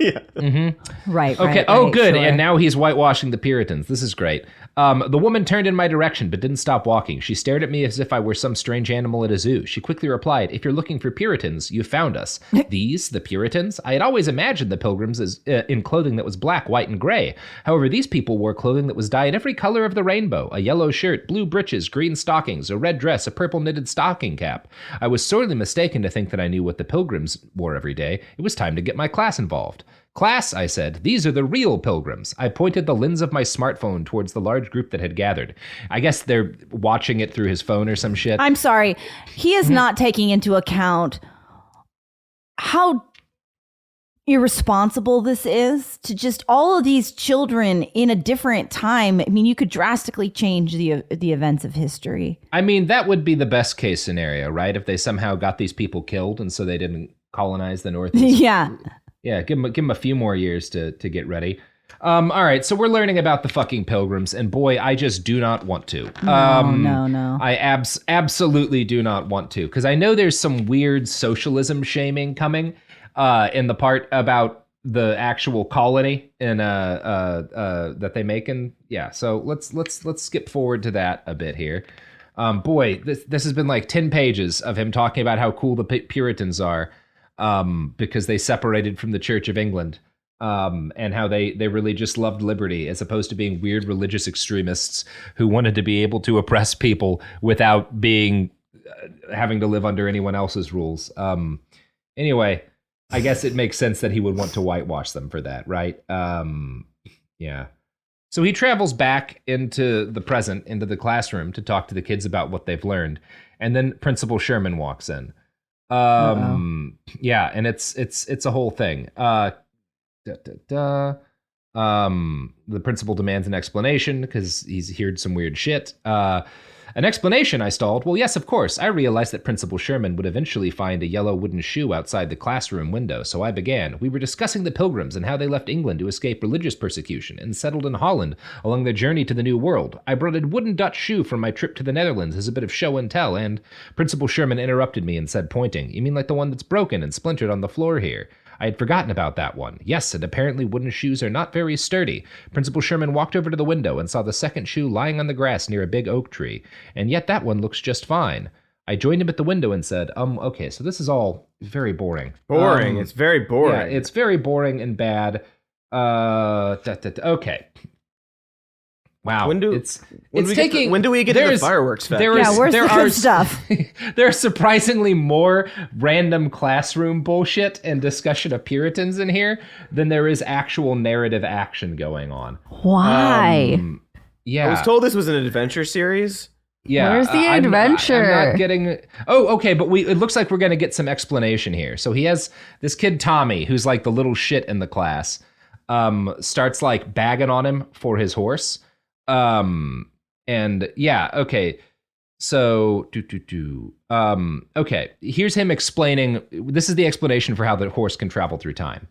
Yeah. Mm-hmm. Right. Okay. Right, Oh, right, good. sure. And now he's whitewashing the Puritans. This is great. The woman turned in my direction, but didn't stop walking. She stared at me as if I were some strange animal at a zoo. She quickly replied, if you're looking for Puritans, you found us. These, the Puritans? I had always imagined the Pilgrims as in clothing that was black, white, and gray. However, these people wore clothing that was dyed every color of the rainbow. A yellow shirt, blue breeches, green stockings, a red dress, a purple knitted stocking cap. I was sorely mistaken to think that I knew what the Pilgrims wore every day. It was time to get my class involved. Class, I said, these are the real Pilgrims. I pointed the lens of my smartphone towards the large group that had gathered. I guess they're watching it through his phone or some shit. I'm sorry. He is not taking into account how irresponsible this is to just all of these children in a different time. I mean, you could drastically change the events of history. I mean, that would be the best case scenario, right? If they somehow got these people killed and so they didn't colonize the Northeast. Yeah. Yeah, give him a few more years to get ready. All right, so we're learning about the fucking Pilgrims, and boy, I just do not want to. No. I absolutely do not want to, because I know there's some weird socialism shaming coming in the part about the actual colony and that they make, and yeah. So let's skip forward to that a bit here. Boy, this has been like 10 pages of him talking about how cool the Puritans are. Because they separated from the Church of England, and how they really just loved liberty as opposed to being weird religious extremists who wanted to be able to oppress people without being having to live under anyone else's rules. Anyway, I guess it makes sense that he would want to whitewash them for that, right? Yeah. So he travels back into the present, into the classroom to talk to the kids about what they've learned, and then Principal Sherman walks in. Yeah, and it's a whole thing. The principal demands an explanation because he's heard some weird shit. An explanation, I stalled. Well, yes, of course. I realized that Principal Sherman would eventually find a yellow wooden shoe outside the classroom window, so I began. We were discussing the Pilgrims and how they left England to escape religious persecution and settled in Holland along their journey to the New World. I brought a wooden Dutch shoe from my trip to the Netherlands as a bit of show and tell, and Principal Sherman interrupted me and said, pointing, "You mean like the one that's broken and splintered on the floor here?" I had forgotten about that one. Yes, and apparently wooden shoes are not very sturdy. Principal Sherman walked over to the window and saw the second shoe lying on the grass near a big oak tree. And yet that one looks just fine. I joined him at the window and said, okay, so this is all very boring. Boring. It's very boring. Yeah, it's very boring and bad. Okay. Wow. When do we get to the fireworks fest? Where's the good stuff? There's surprisingly more random classroom bullshit and discussion of Puritans in here than there is actual narrative action going on. Why? Yeah. I was told this was an adventure series. Yeah. Where's the adventure? I'm not getting... Oh, okay, but it looks like we're going to get some explanation here. So he has this kid, Tommy, who's like the little shit in the class, starts like bagging on him for his horse. And yeah, okay. So, okay, here's him explaining. This is the explanation for how the horse can travel through time.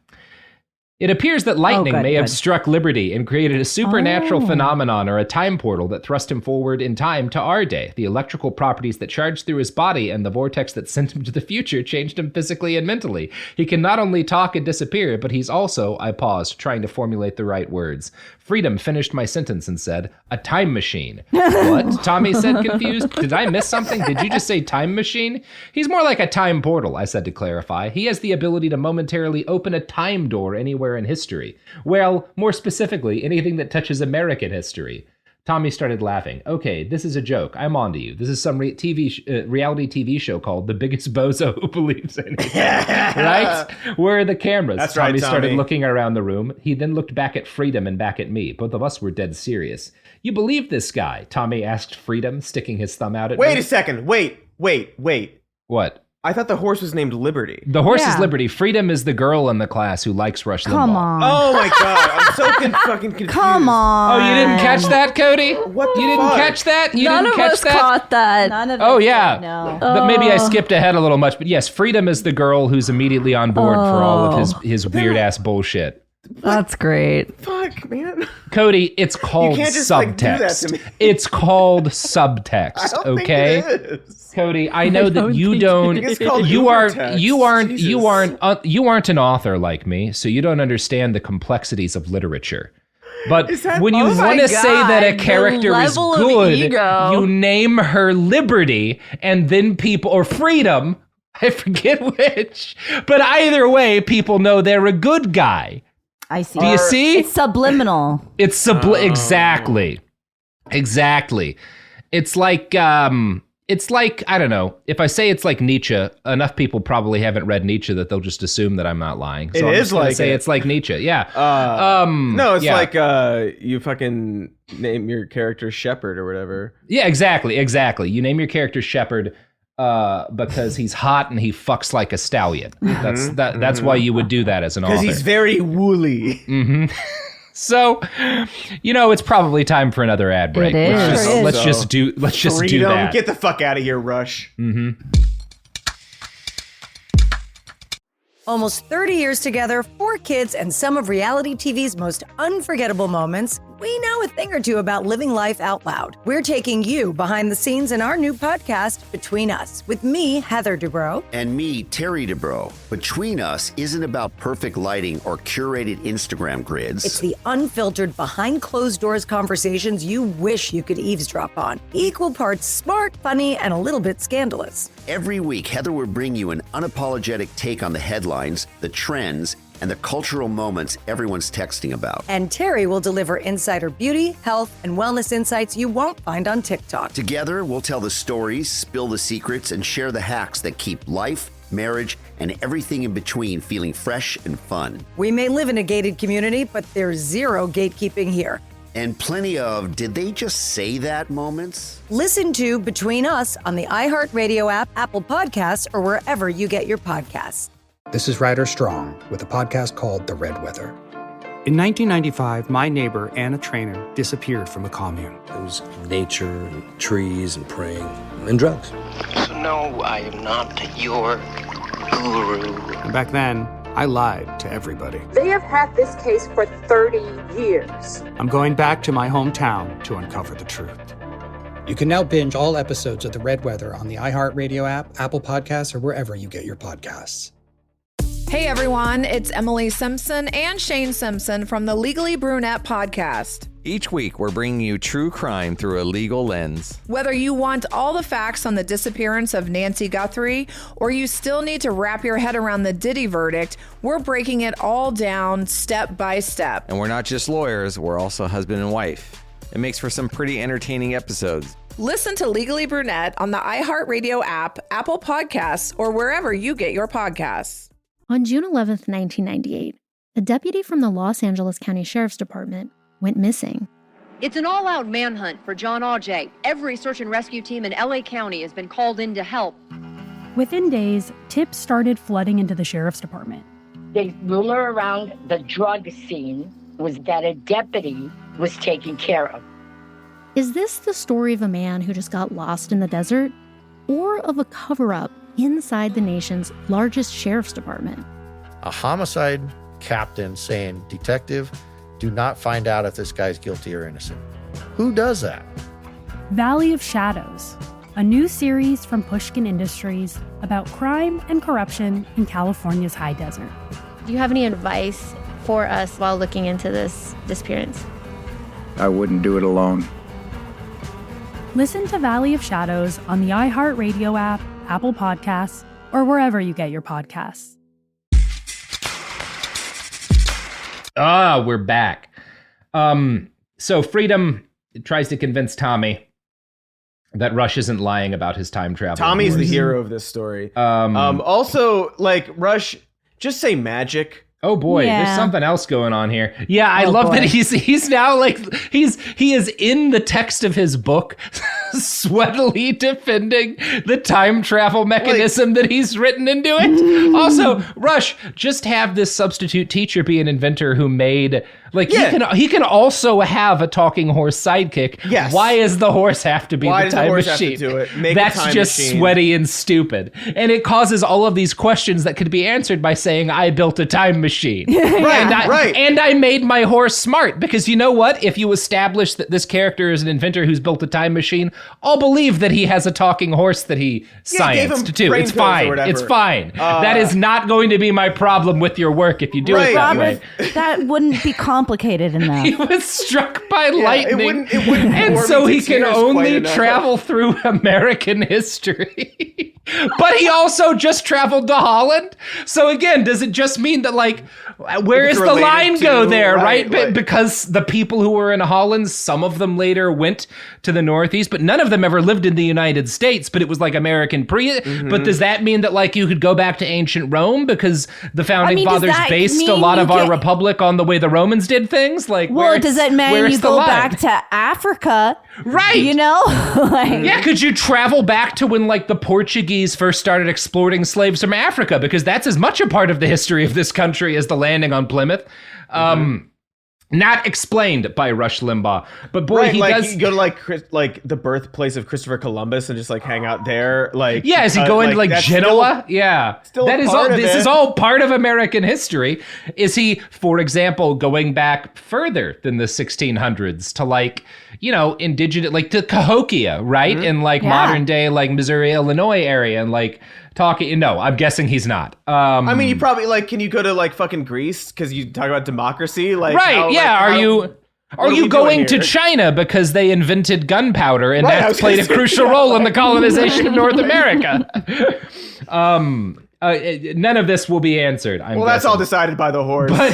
It appears that lightning may have struck Liberty and created a supernatural phenomenon or a time portal that thrust him forward in time to our day. The electrical properties that charged through his body and the vortex that sent him to the future changed him physically and mentally. He can not only talk and disappear, but he's also, I paused, trying to formulate the right words. Freedom finished my sentence and said, a time machine. What? Tommy said, confused. Did I miss something? Did you just say time machine? He's more like a time portal, I said to clarify. He has the ability to momentarily open a time door anywhere in history. Well, more specifically, anything that touches American history. Tommy started laughing. Okay, this is a joke. I'm on to you. This is some reality TV show called The Biggest Bozo Who Believes in It. Right? Where are the cameras? That's Tommy right, started looking around the room. He then looked back at Freedom and back at me. Both of us were dead serious. You believe this guy? Tommy asked Freedom, sticking his thumb out at me. Wait a second. Wait. What? I thought the horse was named Liberty. The horse is Liberty. Freedom is the girl in the class who likes Rush Limbaugh. Come on. Oh my god, I'm so fucking confused. Come on. Oh, you didn't catch that, Cody? What the You didn't fuck? catch that? You None didn't of catch us that? caught that. None of Oh, us yeah. did, no. But maybe I skipped ahead a little much. But yes, Freedom is the girl who's immediately on board for all of his weird-ass bullshit. That's great. Fuck, man. Cody, it's called You can't just, subtext. like, do that to me. It's called subtext, I don't okay? think it is. Cody, I know that you don't. It's called You Ubertext. aren't an author like me, so you don't understand the complexities of literature. But when you want to say that a character is good, you name her Liberty, and then people, or Freedom, I forget which. But either way, people know they're a good guy. I see. Do you see? It's subliminal. It's Exactly. It's like, I don't know. If I say it's like Nietzsche, enough people probably haven't read Nietzsche that they'll just assume that I'm not lying. So it's like Nietzsche. Yeah. No, it's like you fucking name your character Shepherd or whatever. Yeah, exactly. You name your character Shepherd because he's hot and he fucks like a stallion. That's why you would do that as an author. Because he's very woolly. Mm-hmm. So, it's probably time for another ad break. It is. Let's just do that. Get the fuck out of here, Rush. Mm-hmm. Almost 30 years together, 4 kids, and some of reality TV's most unforgettable moments, we know a thing or two about living life out loud. We're taking you behind the scenes in our new podcast, Between Us, with me, Heather Dubrow. And me, Terry Dubrow. Between Us isn't about perfect lighting or curated Instagram grids. It's the unfiltered, behind closed doors conversations you wish you could eavesdrop on. Equal parts smart, funny, and a little bit scandalous. Every week, Heather will bring you an unapologetic take on the headlines, the trends, and the cultural moments everyone's texting about. And Terry will deliver insider beauty, health, and wellness insights you won't find on TikTok. Together, we'll tell the stories, spill the secrets, and share the hacks that keep life, marriage, and everything in between feeling fresh and fun. We may live in a gated community, but there's zero gatekeeping here. And plenty of did they just say that moments? Listen to Between Us on the iHeartRadio app, Apple Podcasts, or wherever you get your podcasts. This is Ryder Strong with a podcast called The Red Weather. In 1995, my neighbor, Anna Trainer, disappeared from a commune. It was nature and trees and praying and drugs. So no, I am not your guru. And back then, I lied to everybody. They have had this case for 30 years. I'm going back to my hometown to uncover the truth. You can now binge all episodes of The Red Weather on the iHeartRadio app, Apple Podcasts, or wherever you get your podcasts. Hey everyone, it's Emily Simpson and Shane Simpson from the Legally Brunette podcast. Each week, we're bringing you true crime through a legal lens. Whether you want all the facts on the disappearance of Nancy Guthrie, or you still need to wrap your head around the Diddy verdict, we're breaking it all down step by step. And we're not just lawyers, we're also husband and wife. It makes for some pretty entertaining episodes. Listen to Legally Brunette on the iHeartRadio app, Apple Podcasts, or wherever you get your podcasts. On June 11th, 1998, a deputy from the Los Angeles County Sheriff's Department went missing. It's an all-out manhunt for John Audet. Every search and rescue team in LA County has been called in to help. Within days, tips started flooding into the sheriff's department. The rumor around the drug scene was that a deputy was taken care of. Is this the story of a man who just got lost in the desert? Or of a cover-up inside the nation's largest sheriff's department? A homicide captain saying, "Detective, do not find out if this guy's guilty or innocent." Who does that? Valley of Shadows, a new series from Pushkin Industries about crime and corruption in California's high desert. Do you have any advice for us while looking into this disappearance? I wouldn't do it alone. Listen to Valley of Shadows on the iHeartRadio app, Apple Podcasts, or wherever you get your podcasts. We're back. So Freedom tries to convince Tommy that Rush isn't lying about his time travel. Tommy's the hero of this story. Also, like, Rush, just say magic. Oh boy, there's something else going on here. Yeah, I love that he's now like he is in the text of his book sweatily defending the time travel mechanism that he's written into it. Also, Rush, just have this substitute teacher be an inventor who made he can also have a talking horse sidekick. Yes. Why does the horse have to be the time machine? Have to do it? Make That's a time just machine. sweaty and stupid. And it causes all of these questions that could be answered by saying, I built a time machine. Right. And I made my horse smart, because you know what? If you establish that this character is an inventor who's built a time machine, I'll believe that he has a talking horse that he scienced too. It's fine. It's fine. That is not going to be my problem with your work if you do it that way. That wouldn't be complicated enough. He was struck by lightning, it wouldn't and bore so me he to can tears only quite enough. travel through American history. But he also just traveled to Holland. So again, does it just mean that, like, where It's is the related line to- go there, right? right. Because the people who were in Holland, some of them later went to the Northeast, but none of them ever lived in the United States, but it was like American But does that mean that, like, you could go back to ancient Rome because the founding does fathers that based a mean lot you of our get- republic on the way the Romans did things? Like, Well, does that mean where's you the go line? back to Africa? Right. You know? Like, Yeah, could you travel back to when, like, the Portuguese first started exporting slaves from Africa? Because that's as much a part of the history of this country as the landing on Plymouth. Not explained by Rush Limbaugh. But boy, Right, he like does... you go to like the birthplace of Christopher Columbus and just like hang out there. Like, Yeah, is he going to, like, that's Genoa? Yeah. still That a is part all. of This it. is all part of American history. Is he, for example, going back further than the 1600s to, like, you know, indigenous, like to Cahokia, right? In like modern day, like Missouri, Illinois area, and like talking. No, I'm guessing he's not. I mean, you probably like. Can you go to like fucking Greece because you talk about democracy? Like, right? how, Yeah. like, Are how- you? what Are we you doing going to here? China because they invented gunpowder and Right, I that's was played a gonna say, crucial role in the colonization of North America? None of this will be answered. Well, that's all decided by the horse. But-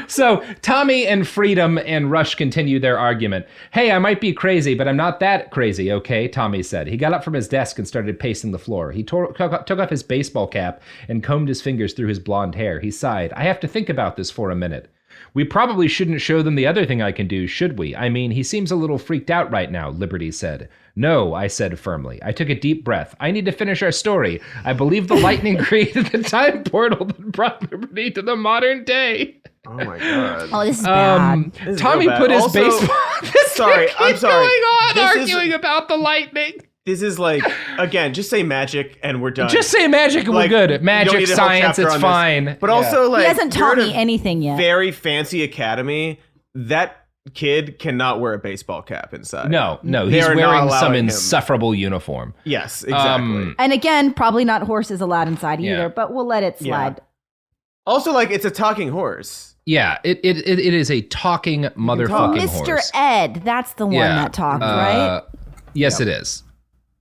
so Tommy and Freedom and Rush continue their argument. Hey, I might be crazy, but I'm not that crazy, okay? Tommy said. He got up from his desk and started pacing the floor. He took off his baseball cap and combed his fingers through his blonde hair. He sighed. I have to think about this for a minute. We probably shouldn't show them the other thing I can do, should we? I mean, he seems a little freaked out right now, Liberty said. No, I said firmly. I took a deep breath. I need to finish our story. I believe the lightning created the time portal that brought Liberty to the modern day. Oh my god. Oh, this is bad. This is Tommy real bad. put his Also, baseball. Sorry, I'm sorry. Going on This is- arguing about the lightning. This is like, again, just say magic and we're done. Just say magic and Like, we're good. you don't Magic, need a whole science, chapter it's on this. fine. But also, like, he hasn't taught you're me at a anything yet. very fancy academy. That kid cannot wear a baseball cap inside. No, They he's are not wearing some allowing him. insufferable uniform. Yes, exactly. And again, probably not horses allowed inside either, Yeah. but we'll let it slide. Also, like, it's a talking horse. Yeah, it is a talking motherfucking Mr. horse. Ed, that's the one that talked, right? Yes, it is.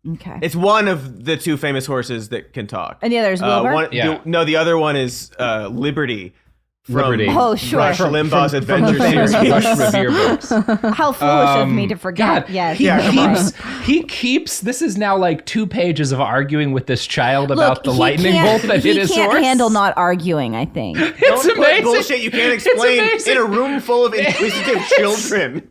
Okay. It's one of the two famous horses that can talk. And the other is Wilbur? The other one is Liberty. From Liberty. Oh, sure. Rush Limbaugh's From Adventure the famous Series. Rush Revere books. How foolish of me to forget. God, Yes. he keeps. This is now like 2 pages of arguing with this child Look, about the he lightning can't- bolt that hit his He can't horse. handle not arguing, I think. It's Don't put amazing. bullshit you can't It's explain amazing. in a room full of inquisitive children.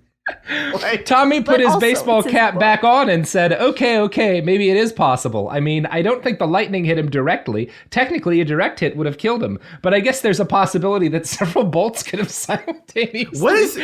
Tommy put But his also, baseball it's his cap book. back on and said, okay, maybe it is possible. I mean, I don't think the lightning hit him directly. Technically, a direct hit would have killed him. But I guess there's a possibility that several bolts could have simultaneously What is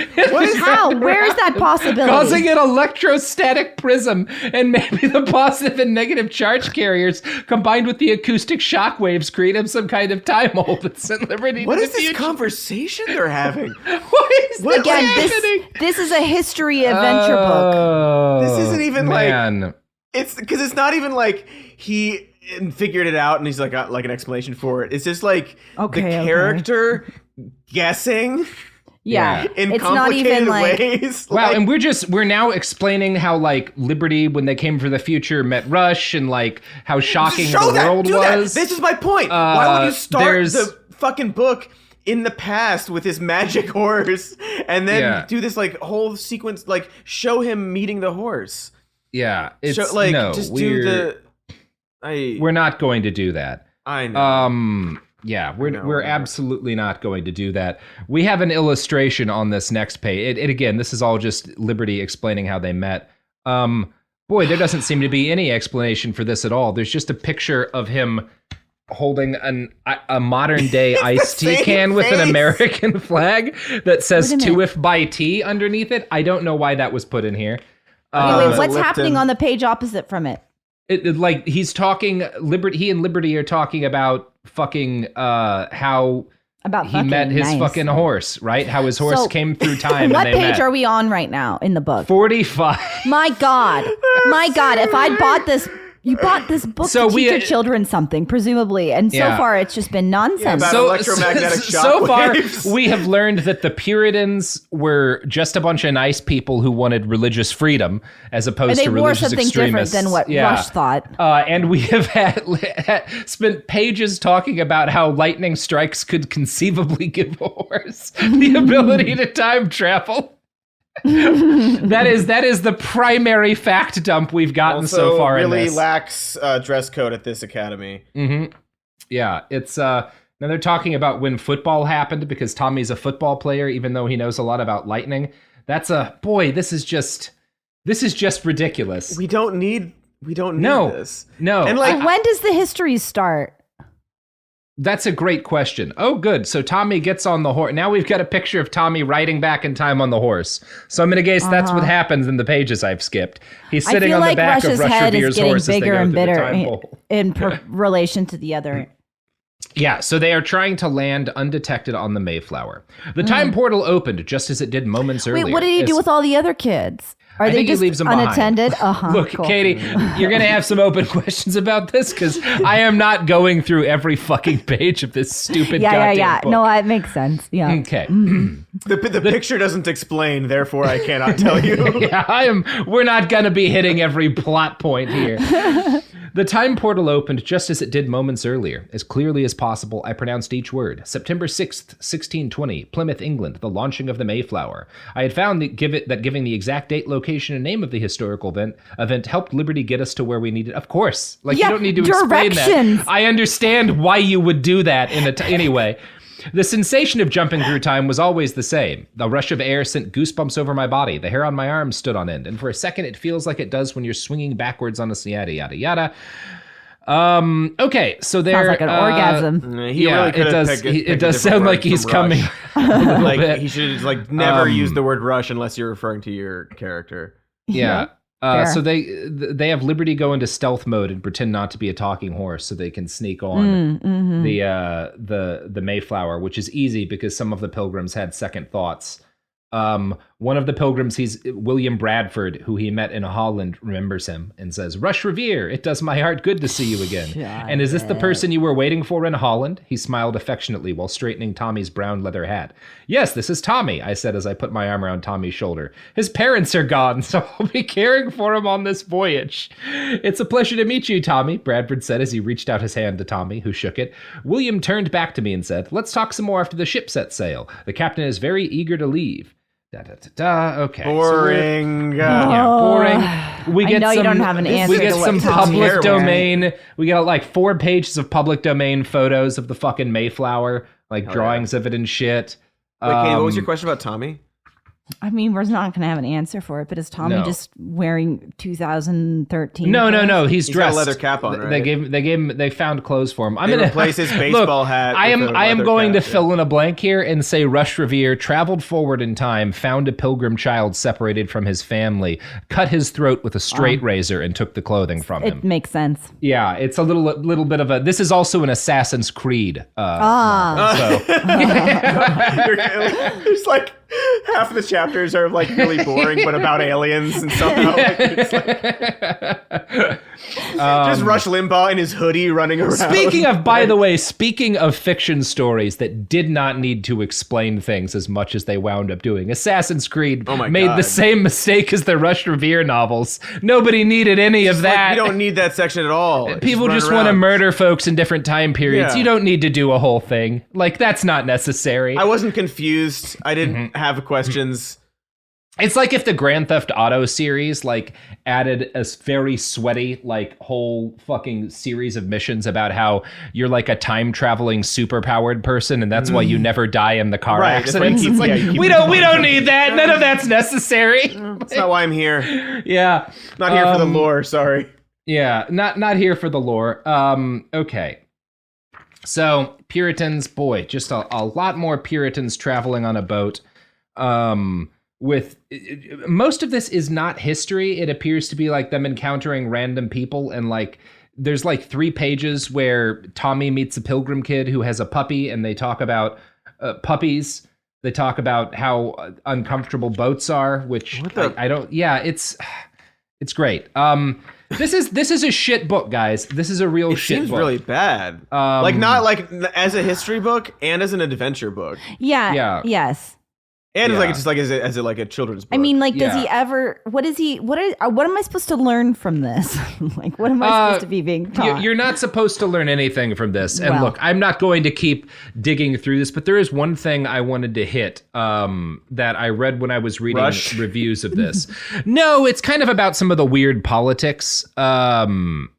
How? Where is that possibility? causing an electrostatic prism, and maybe the positive and negative charge carriers combined with the acoustic shock waves created some kind of time hole that sent Liberty What to is the this future. conversation they're having? What is What- Again, happening? this is a history adventure book. This isn't even man. like it's because it's not even like he figured it out and he's like got like an explanation for it. It's just like the character guessing. Yeah. In It's not complicated even like ways. Wow, Like, and we're now explaining how like Liberty, when they came for the future, met Rush, and like how shocking show the that, world do that. was. This is my point. Why would you start there's- the fucking book in the past with his magic horse and then Yeah. do this like whole sequence, like show him meeting the horse? Yeah, it's Show, like no, just do we're not going to do that. I know. Yeah, we're absolutely not going to do that. We have an illustration on this next page. It again, this is all just Liberty explaining how they met. Boy, there doesn't seem to be any explanation for this at all. There's just a picture of him holding a modern day iced tea same can with an face. American flag that says Wait a minute. "To if by tea" underneath it. I don't know why that was put in here. Wait, what's Lipton. happening on the page opposite from it? It like he's talking Liberty. He and Liberty are talking about fucking how About he met his nice. fucking horse, right? How his horse So, came through time. What and they page met. are we on right now in the book? 45. My God. My God. If I'd bought this, you bought this book So to teach your children something, presumably. And so far, it's just been nonsense. So far, we have learned that the Puritans were just a bunch of nice people who wanted religious freedom as opposed to religious something extremists. different than what Rush thought. And we have spent pages talking about how lightning strikes could conceivably give a horse the ability to time travel. that is the primary fact dump we've gotten also so far really in this. lacks dress code at this academy. Yeah, it's now they're talking about when football happened because Tommy's a football player, even though he knows a lot about lightning. That's this is just ridiculous. We don't need this. No. And when does the history start? That's a great question. Oh, good. So Tommy gets on the horse. Now we've got a picture of Tommy riding back in time on the horse. So I'm going to guess that's what happens in the pages I've skipped. He's sitting on the back of Rush Revere's horse as they go through the time pole. In relation to the other. Yeah, so they are trying to land undetected on the Mayflower. The time portal opened just as it did moments earlier. Wait, what did he do with all the other kids? Are they just unattended? Look, cool. Katy, you're going to have some open questions about this because I am not going through every fucking page of this stupid goddamn book. No, it makes sense. Yeah. Okay. The picture doesn't explain, therefore I cannot tell you. Yeah, we're not going to be hitting every plot point here. The time portal opened just as it did moments earlier. As clearly as possible, I pronounced each word. September 6th, 1620, Plymouth, England, the launching of the Mayflower. I had found that giving the exact date, location, and name of the historical event helped Liberty get us to where we needed. Of course. You don't need to explain that. I understand why you would do that anyway. The sensation of jumping through time was always the same. The rush of air sent goosebumps over my body. The hair on my arms stood on end. And for a second, it feels like it does when you're swinging backwards on a yada, yada, yada. Okay, so there... Sounds like an orgasm. It does sound like he's coming. He should never use the word rush unless you're referring to your character. Yeah. So they have Liberty go into stealth mode and pretend not to be a talking horse so they can sneak on the Mayflower, which is easy because some of the pilgrims had second thoughts. One of the pilgrims, he's William Bradford, who he met in Holland, remembers him and says, "Rush Revere, it does my heart good to see you again." And is this the person you were waiting for in Holland? He smiled affectionately while straightening Tommy's brown leather hat. "Yes, this is Tommy," I said as I put my arm around Tommy's shoulder. "His parents are gone, so I'll be caring for him on this voyage." "It's a pleasure to meet you, Tommy," Bradford said as he reached out his hand to Tommy, who shook it. William turned back to me and said, "Let's talk some more after the ship sets sail. The captain is very eager to leave." Okay. Boring. Boring. We get you don't have an answer. We get to some what public domain. We got 4 pages of public domain photos of the fucking Mayflower, drawings of it and shit. Wait, Katy, what was your question about Tommy? I mean, we're not going to have an answer for it, but is Tommy just wearing 2013? No. He's dressed. Got a leather cap on, right? They found clothes for him. I'm going to replace his baseball hat. I am going to fill in a blank here and say Rush Revere traveled forward in time, found a pilgrim child separated from his family, cut his throat with a straight razor, and took the clothing from him. It makes sense. Yeah, it's a little bit of a. This is also an Assassin's Creed. So there's half of the chapters are really boring, but about aliens and somehow just Rush Limbaugh in his hoodie running around. Speaking of fiction stories that did not need to explain things as much as they wound up doing, Assassin's Creed made the same mistake as the Rush Revere novels. Nobody needed any of that. You don't need that section at all. People just want to murder folks in different time periods. Yeah. You don't need to do a whole thing. That's not necessary. I wasn't confused. I didn't have questions. It's like if the Grand Theft Auto series added a very sweaty whole fucking series of missions about how you're a time traveling super powered person and that's why you never die in the car accidents. We don't need that. None of that's necessary. That's not why I'm here. Yeah. Not here for the lore, sorry. Yeah, not here for the lore. Okay. So Puritans, boy, just a lot more Puritans traveling on a boat. With most of this is not history. It appears to be them encountering random people and there's 3 pages where Tommy meets a pilgrim kid who has a puppy and they talk about puppies. They talk about how uncomfortable boats are, which I don't. Yeah, it's great. This is a shit book, guys. This is a real shit book. It seems really bad. Not like as a history book and as an adventure book. Yeah. Yes. And it's like as a children's book. I mean, like, does he ever? What am I supposed to learn from this? Like, what am I supposed to be being taught? You're not supposed to learn anything from this. And look, I'm not going to keep digging through this, but there is one thing I wanted to hit that I read when I was reading reviews of this. No, it's kind of about some of the weird politics. And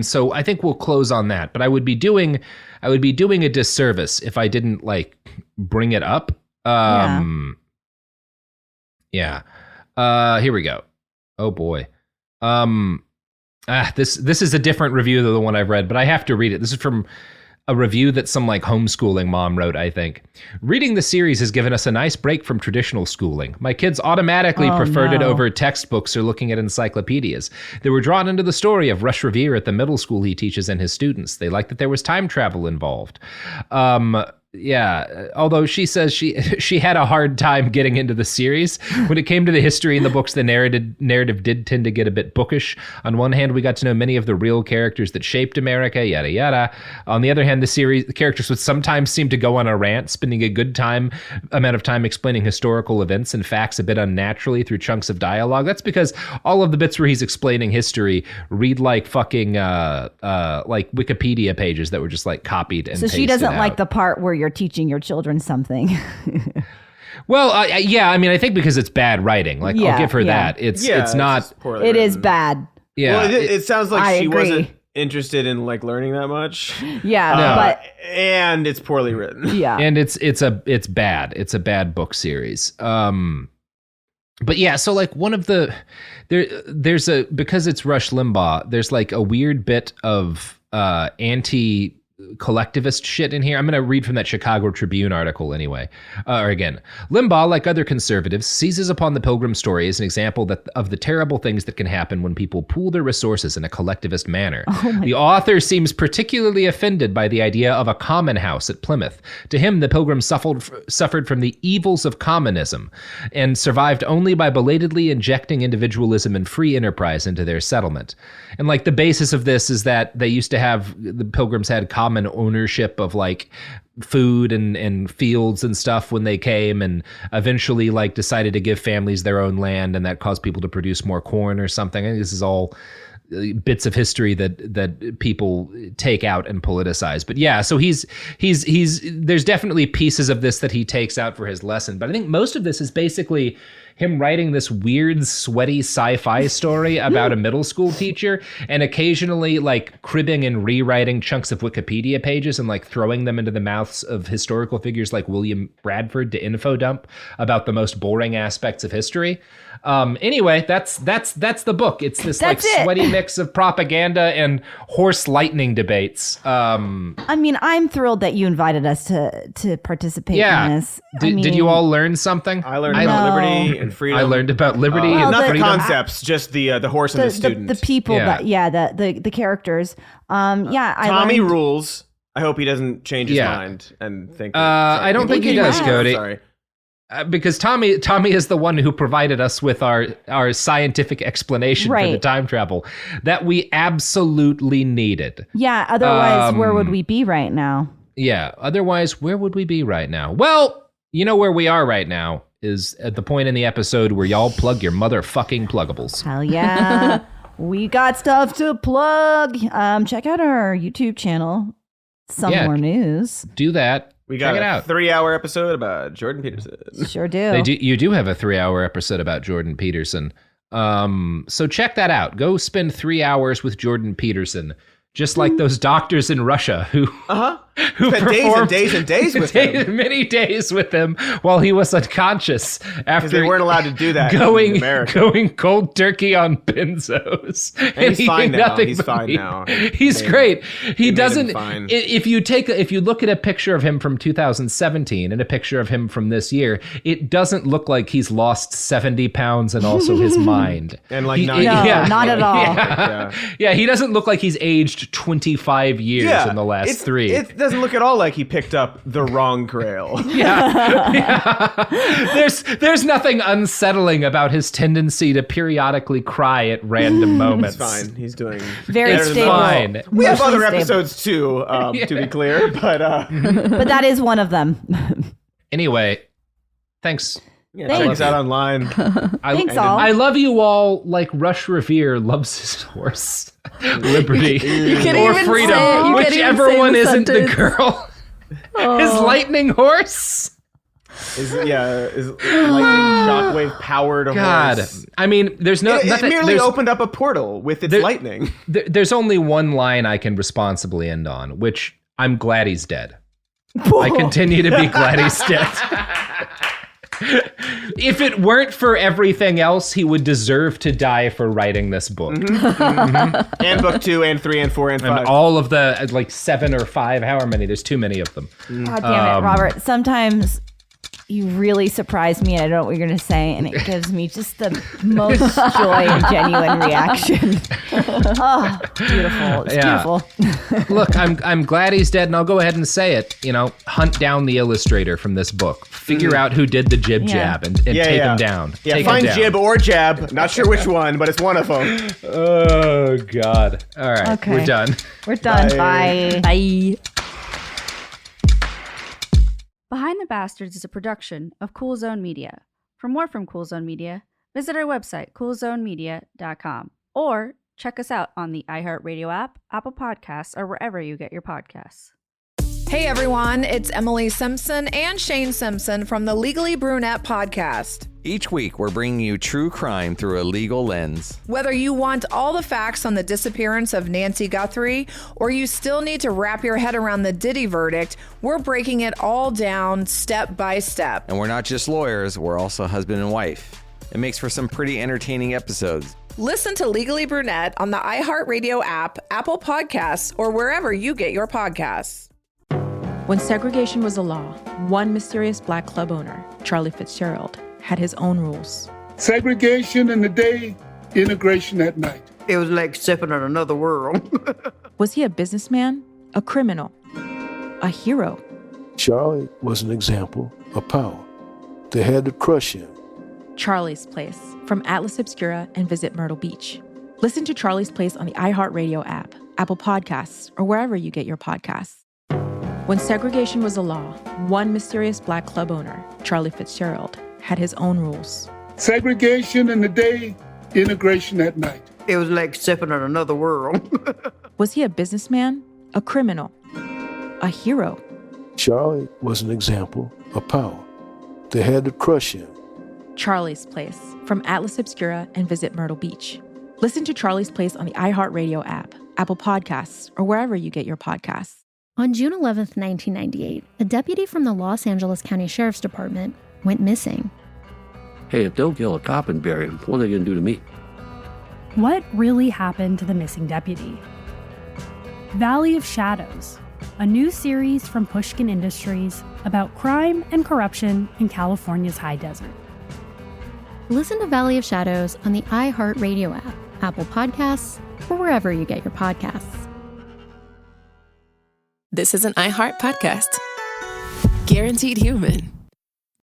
so I think we'll close on that. But I would be doing a disservice if I didn't like bring it up. Here we go. Oh boy. This is a different review than the one I've read, but I have to read it. This is from a review that some like homeschooling mom wrote, I think. Reading the series has given us a nice break from traditional schooling. My kids automatically preferred it over textbooks or looking at encyclopedias. They were drawn into the story of Rush Revere at the middle school he teaches and his students. They liked that there was time travel involved. Yeah, although she says she had a hard time getting into the series. When it came to the history in the books, the narrative did tend to get a bit bookish. On one hand, we got to know many of the real characters that shaped America, yada yada. On the other hand, the characters would sometimes seem to go on a rant, spending a good amount of time explaining historical events and facts a bit unnaturally through chunks of dialogue. That's because all of the bits where he's explaining history read like fucking like Wikipedia pages that were just like copied and pasted out. So she doesn't like the part where you're teaching your children something. Well, yeah, I mean, I think because it's bad writing. Like, I'll give her that. It's not. It is bad. Yeah, well, it sounds like she wasn't interested in like learning that much. Yeah, but and it's poorly written. Yeah, and it's bad. It's a bad book series. But yeah, so like one of the there's because it's Rush Limbaugh. There's like a weird bit of anti-collectivist shit in here. I'm going to read from that Chicago Tribune article anyway. Again, Limbaugh, like other conservatives, seizes upon the Pilgrim story as an example of the terrible things that can happen when people pool their resources in a collectivist manner. The author seems particularly offended by the idea of a common house at Plymouth. To him, the Pilgrims suffered from the evils of communism and survived only by belatedly injecting individualism and free enterprise into their settlement. And like the basis of this is that they used to have, the Pilgrims had common ownership of like food and fields and stuff when they came, and eventually like decided to give families their own land, and that caused people to produce more corn or something. I think this is all bits of history that people take out and politicize. But yeah, so he's there's definitely pieces of this that he takes out for his lesson, but I think most of this is basically him writing this weird, sweaty sci-fi story about a middle school teacher, and occasionally like cribbing and rewriting chunks of Wikipedia pages and like throwing them into the mouths of historical figures like William Bradford to info dump about the most boring aspects of history. Anyway, that's the book. It's this sweaty mix of propaganda and horse lightning debates. I mean, I'm thrilled that you invited us to participate in this. Did you all learn something? I learned about liberty and freedom. I learned about liberty and not freedom. the concepts, just the horse and the student. The people, the characters. Tommy rules. I hope he doesn't change his mind and think. I don't think he does, Cody. Sorry. Because Tommy is the one who provided us with our scientific explanation for the time travel that we absolutely needed. Yeah, otherwise, where would we be right now? Yeah, otherwise, where would we be right now? Well, you know where we are right now is at the point in the episode where y'all plug your motherfucking pluggables. Hell yeah. We got stuff to plug. Check out our YouTube channel. Some more news. Do that. We got a 3-hour episode about Jordan Peterson. Sure do. You do have a 3-hour episode about Jordan Peterson. So check that out. Go spend 3 hours with Jordan Peterson, just like those doctors in Russia who spent days and days and days with him. Many days with him while he was unconscious after they weren't allowed to do that going in America. Going cold turkey on benzos. And he's fine now. He's fine now. He's great. He doesn't. If you look at a picture of him from 2017 and a picture of him from this year, it doesn't look like he's lost 70 pounds and also his mind. And like not at all. Yeah, he doesn't look like he's aged 25 years in the last 3. doesn't look at all like he picked up the wrong grail. There's nothing unsettling about his tendency to periodically cry at random moments. It's fine. He's doing very stable. Fine. We have other episodes too, to be clear, but that is one of them. Anyway, thanks. Yeah, check us out online. Thanks, all. I love you all like Rush Revere loves his horse. Liberty or freedom, whichever one isn't the girl. His lightning horse. Is lightning shockwave powered horse? I mean, there's no. It merely opened up a portal with its lightning. There's only one line I can responsibly end on, which I'm glad he's dead. I continue to be glad he's dead. If it weren't for everything else, he would deserve to die for writing this book. And book 2 and 3 and 4 and 5. And all of the, like 7 or 5, however many. There's too many of them. God damn it, Robert. Sometimes you really surprise me and I don't know what you're going to say, and it gives me just the most joy and genuine reaction. Oh, beautiful. It's beautiful. Look, I'm glad he's dead, and I'll go ahead and say it. Hunt down the illustrator from this book. Figure out who did the jib jab and take him down. Yeah, take find him down. jib or jab. Not sure which one, but it's one of them. Oh, God. All right, Okay. we're done. We're done. Bye. Bye. Behind the Bastards is a production of Cool Zone Media. For more from Cool Zone Media, visit our website, coolzonemedia.com, or check us out on the iHeartRadio app, Apple Podcasts, or wherever you get your podcasts. Hey everyone, it's Emily Simpson and Shane Simpson from the Legally Brunette podcast. Each week, we're bringing you true crime through a legal lens. Whether you want all the facts on the disappearance of Nancy Guthrie, or you still need to wrap your head around the Diddy verdict, we're breaking it all down step by step. And we're not just lawyers, we're also husband and wife. It makes for some pretty entertaining episodes. Listen to Legally Brunette on the iHeartRadio app, Apple Podcasts, or wherever you get your podcasts. When segregation was a law, one mysterious black club owner, Charlie Fitzgerald, had his own rules. Segregation in the day, integration at night. It was like stepping in another world. Was he a businessman, a criminal, a hero? Charlie was an example of power. They had to crush him. Charlie's Place, from Atlas Obscura and Visit Myrtle Beach. Listen to Charlie's Place on the iHeartRadio app, Apple Podcasts, or wherever you get your podcasts. When segregation was a law, one mysterious black club owner, Charlie Fitzgerald, had his own rules. Segregation in the day, integration at night. It was like stepping in another world. Was he a businessman, a criminal, a hero? Charlie was an example of power. They had to crush him. Charlie's Place, from Atlas Obscura and Visit Myrtle Beach. Listen to Charlie's Place on the iHeartRadio app, Apple Podcasts, or wherever you get your podcasts. On June 11th, 1998, a deputy from the Los Angeles County Sheriff's Department went missing. Hey, if they'll kill a cop and bury him, what are they going to do to me? What really happened to the missing deputy? Valley of Shadows, a new series from Pushkin Industries about crime and corruption in California's high desert. Listen to Valley of Shadows on the iHeartRadio app, Apple Podcasts, or wherever you get your podcasts. This is an iHeart podcast. Guaranteed Human.